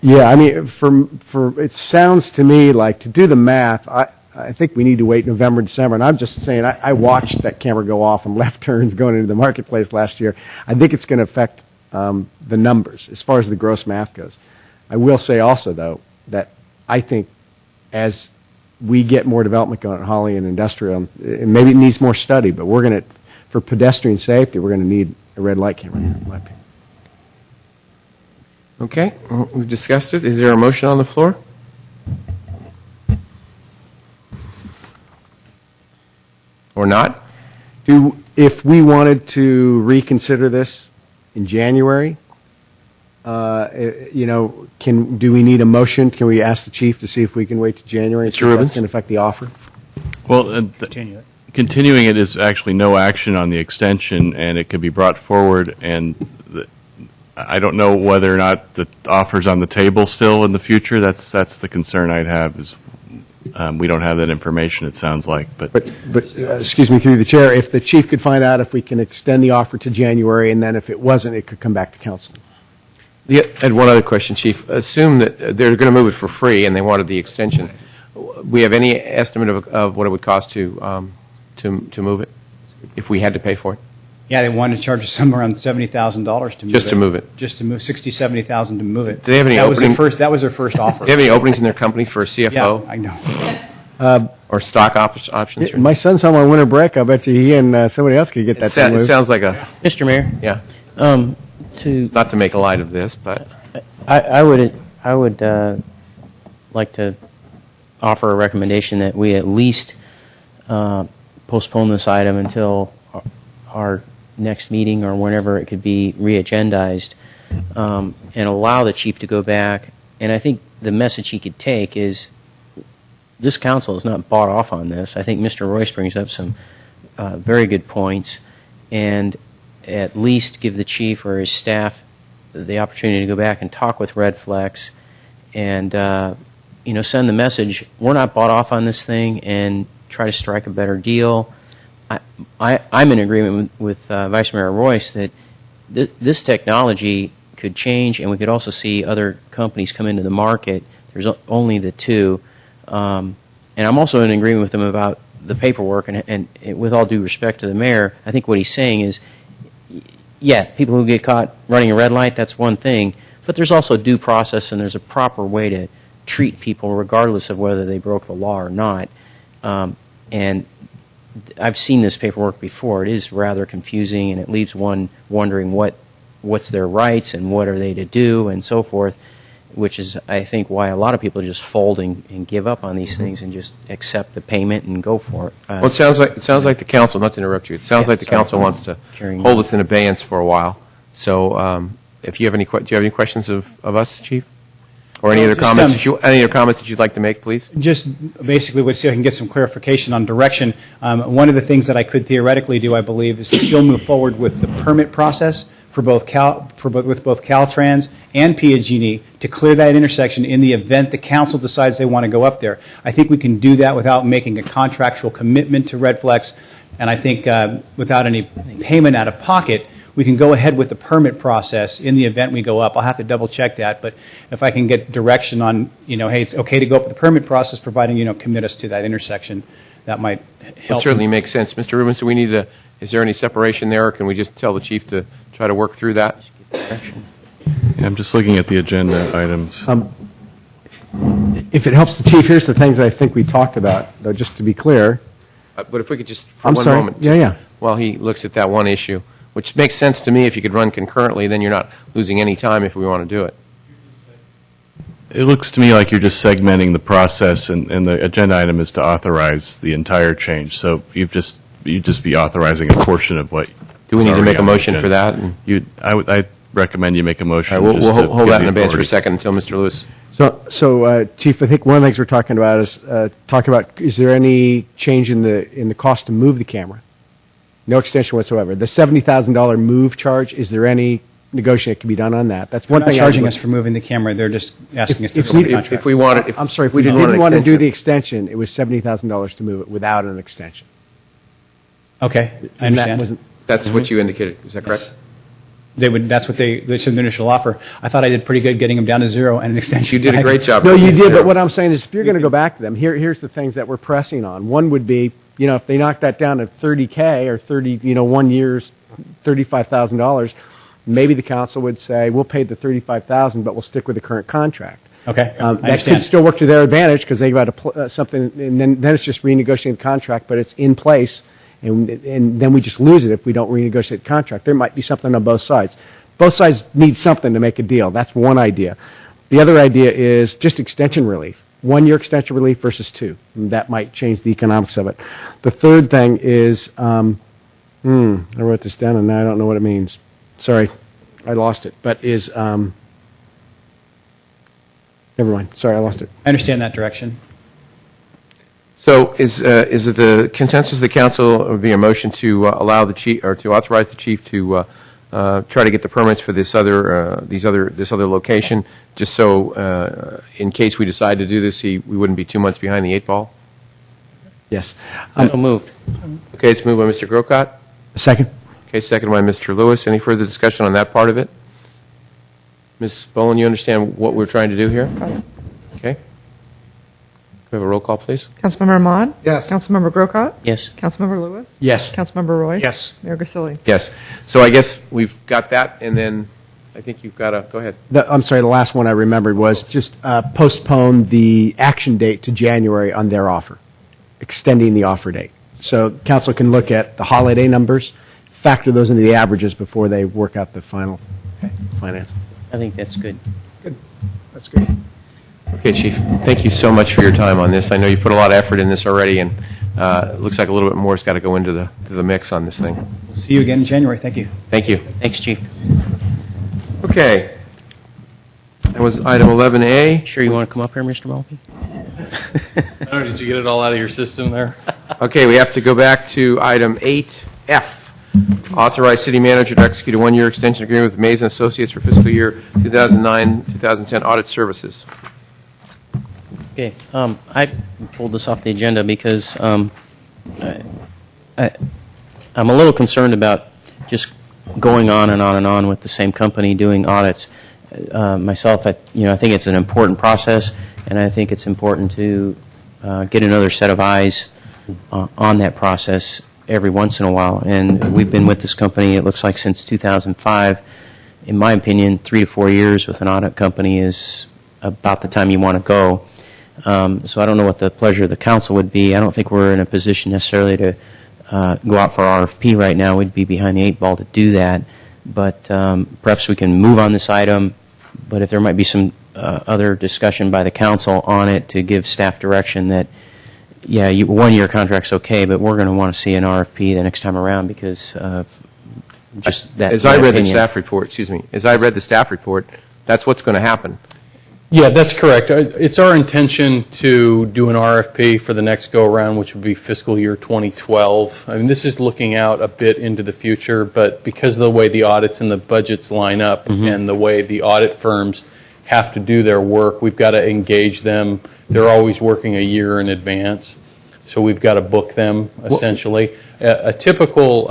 Yeah, I mean, for it sounds to me like, to do the math, I think we need to wait November, December. And I'm just saying, I watched that camera go off on left turns going into the marketplace last year. I think it's going to affect the numbers as far as the gross math goes. I will say also, though, that I think as we get more development going at Holly and Industrial, and maybe it needs more study, but we're going to, for pedestrian safety, we're going to need a red light camera here, in my opinion. Okay, well, we've discussed it. Is there a motion on the floor? Or not? If we wanted to reconsider this in January, do we need a motion? Can we ask the chief to see if we can wait to January? Mr. Rubens? That's going to affect the offer. Well, continuing it is actually no action on the extension, and it could be brought forward. And I don't know whether or not the offer's on the table still in the future. That's the concern I'd have. Is we don't have that information. It sounds like, but excuse me, through the chair, if the chief could find out if we can extend the offer to January, and then if it wasn't, it could come back to council. Yeah, and one other question, Chief. Assume that they're going to move it for free and they wanted the extension. We have any estimate of what it would cost to move it if we had to pay for it? Yeah, they wanted to charge us somewhere around $70,000 to move it. Just to move it? Just to move $60,000-$70,000 to move it. Do they have any that opening? That was their first offer. Do they have any openings in their company for a CFO? Yeah, I know. Or stock options? My son's home on winter break. I bet you he and somebody else could get that thing It moved. sounds like a... Mr. Mayor? Yeah. Not to make a light of this, but... I would like to offer a recommendation that we at least postpone this item until our next meeting or whenever it could be re-agendized, and allow the chief to go back. And I think the message he could take is this council is not bought off on this. I think Mr. Royce brings up some very good points, and at least give the chief or his staff the opportunity to go back and talk with Red Flex and send the message, we're not bought off on this thing, and try to strike a better deal. I'm in agreement with Vice Mayor Royce that this technology could change, and we could also see other companies come into the market. There's only the two. And I'm also in agreement with him about the paperwork, and with all due respect to the mayor, I think what he's saying is, yeah, people who get caught running a red light, that's one thing, but there's also due process, and there's a proper way to treat people regardless of whether they broke the law or not. And I've seen this paperwork before. It is rather confusing, and it leaves one wondering what's their rights and what are they to do and so forth, which is, I think, why a lot of people just fold and give up on these things and just accept the payment and go for it. Well, it sounds like the council, not to interrupt you, it sounds like the council wants to hold us in abeyance for a while. So if you have do you have any questions of us, Chief? Or any other comments that you'd like to make, please? Just basically would see if I can get some clarification on direction. One of the things that I could theoretically do, I believe, is to still move forward with the permit process with both Caltrans and PG&E to clear that intersection in the event the council decides they want to go up there. I think we can do that without making a contractual commitment to Red Flex, and I think without any payment out of pocket, we can go ahead with the permit process in the event we go up. I'll have to double check that, but if I can get direction on, hey, it's okay to go up with the permit process, providing, commit us to that intersection, that might help. It certainly makes sense. Mr. Rubens, do we need to, is there any separation there, or can we just tell the chief to try to work through that? Yeah, I'm just looking at the agenda items. If it helps the chief, here's the things I think we talked about, though, just to be clear. But if we could just, for one moment, while he looks at that one issue, which makes sense to me if you could run concurrently, then you're not losing any time if we want to do it. It looks to me like you're just segmenting the process, and the agenda item is to authorize the entire change. So you'd just be authorizing a portion of what Do we need to make a motion for that? I recommend you make a motion. All right, just we'll to hold give that the in abeyance for a authority. second until Mr. Lewis. So, Chief, I think one of the things we're talking about is is there any change in the cost to move the camera? No extension whatsoever. The $70,000 move charge, is there any negotiation that can be done on that? That's one They're not thing. charging us for moving the camera. They're just asking us to if fill the we- contract. If we wanted, I'm sorry, if we didn't want to do the extension, it was $70,000 to move it without an extension. Okay, I understand. That's what you indicated. Is that correct? Yes. That's what they said in the initial offer. I thought I did pretty good getting them down to zero and an extension. You did a great job. No, you did, but what I'm saying is if you're going to go back to them, here's the things that we're pressing on. One would be, if they knock that down to $30K or 1 year's $35,000, maybe the council would say, we'll pay the $35,000, but we'll stick with the current contract. Okay, I That understand. could still work to their advantage because they got something, and then it's just renegotiating the contract, but it's in place, and then we just lose it if we don't renegotiate the contract. There might be something on both sides. Both sides need something to make a deal. That's one idea. The other idea is just extension relief. 1 year extension relief versus 2. And that might change the economics of it. The third thing is, I wrote this down and now I don't know what it means. Sorry, I lost it. But never mind. Sorry, I lost it. I understand that direction. So is it the consensus of the council, or be a motion to allow the chief, or to authorize the chief to try to get the permits for this other location, just so in case we decide to do this, we wouldn't be 2 months behind the 8 ball? Yes. Moved. Okay, it's moved by Mr. Grocott. Second. Okay, second by Mr. Lewis. Any further discussion on that part of it? Ms. Boland, you understand what we're trying to do here? Okay. Can we have a roll call, please? Councilmember Ahmad? Yes. Councilmember Grocott? Yes. Councilmember Lewis? Yes. Councilmember Royce? Yes. Mayor Grisilli? Yes. So I guess we've got that, and then I think you've got to, go ahead. I'm sorry, the last one I remembered was just postpone the action date to January on their offer, extending the offer date. So council can look at the holiday numbers, factor those into the averages before they work out the final finance. I think that's good. That's good. Okay, Chief, thank you so much for your time on this. I know you put a lot of effort in this already, and it looks like a little bit more has got to go into the mix on this thing. We'll see you again in January. Thank you. Thank you. Thanks, Chief. Okay. That was item 11A. Sure you want to come up here, Mr. Mulkey? Oh, did you get it all out of your system there? Okay, we have to go back to item 8F. Authorize city manager to execute a 1-year extension agreement with Mays & Associates for fiscal year 2009-2010 audit services. Okay, I pulled this off the agenda because I'm a little concerned about just going on and on and on with the same company doing audits. Myself, I think it's an important process, and I think it's important to get another set of eyes on that process every once in a while. And we've been with this company, it looks like, since 2005. In my opinion, 3 to 4 years with an audit company is about the time you want to go. So I don't know what the pleasure of the council would be. I don't think we're in a position necessarily to go out for RFP right now. We'd be behind the 8 ball to do that. But perhaps we can move on this item. But if there might be some other discussion by the council on it to give staff direction that, 1-year contract's okay, but we're going to want to see an RFP the next time around because of just that. As I read the staff report, that's what's going to happen. Yeah, that's correct. It's our intention to do an RFP for the next go-around, which would be fiscal year 2012. I mean, this is looking out a bit into the future, but because of the way the audits and the budgets line up and the way the audit firms have to do their work, we've got to engage them. They're always working a year in advance, so we've got to book them, essentially. A typical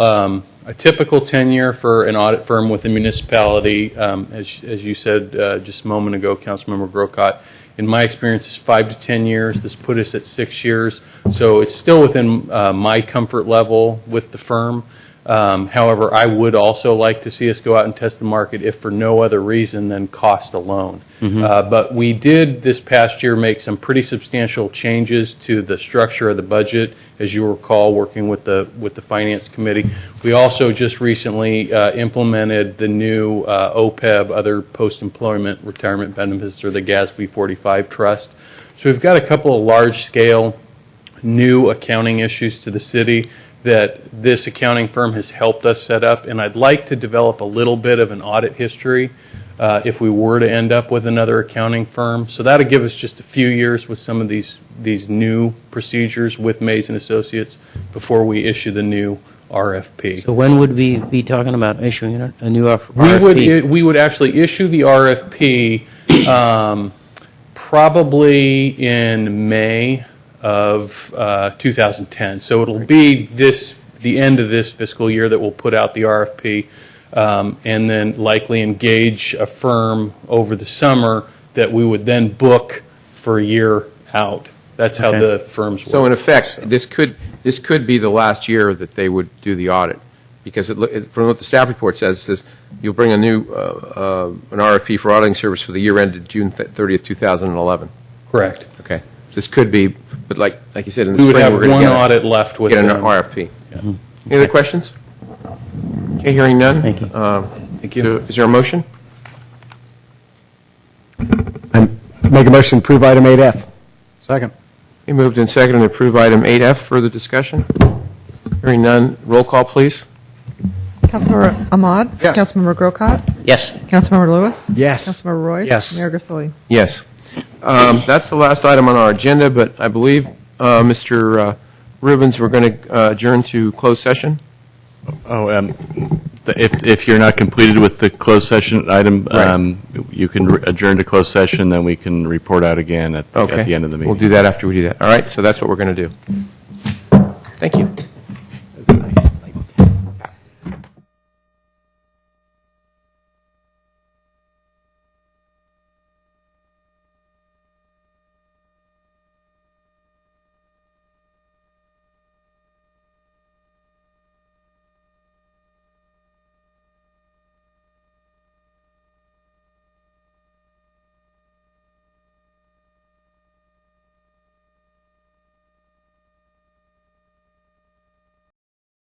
tenure for an audit firm with a municipality, as you said just a moment ago, Councilmember Grocott, in my experience is 5 to 10 years. This put us at 6 years. So it's still within my comfort level with the firm. However, I would also like to see us go out and test the market if for no other reason than cost alone. But we did this past year make some pretty substantial changes to the structure of the budget, as you recall, working with the Finance Committee. We also just recently implemented the new OPEB, other post-employment retirement benefits, or the GASB 45 trust. So we've got a couple of large-scale new accounting issues to the city that this accounting firm has helped us set up, and I'd like to develop a little bit of an audit history if we were to end up with another accounting firm. So that'll give us just a few years with some of these new procedures with Mays and Associates before we issue the new RFP. So when would we be talking about issuing a new RFP? We would actually issue the RFP probably in May of 2010. So it'll be the end of this fiscal year that we'll put out the RFP, and then likely engage a firm over the summer that we would then book for a year out. That's how the firms work. So in effect, this could be the last year that they would do the audit, because from what the staff report says, it says you'll bring a new an RFP for auditing service for the year ended June 30th, 2011. Correct. Okay. This could be, but like you said, in the We would spring, have we're going one to audit left with get an them. RFP. Any other questions? Okay, hearing none. Thank you. Thank you. So is there a motion? Make a motion to approve item 8F. Second. We moved and seconded to approve item 8F. Further discussion? Hearing none. Roll call, please. Councilmember Ahmad? Yes. Councilmember Grocott? Yes. Councilmember Lewis? Yes. Councilmember Royce? Yes. Mayor Grisilli? Yes. That's the last item on our agenda, but I believe, Mr. Rubens, we're going to adjourn to closed session. If you're not completed with the closed session item, Right. you can adjourn to closed session, then we can report out again at the end of the meeting. We'll do that after we do that. All right, so that's what we're going to do. Thank you.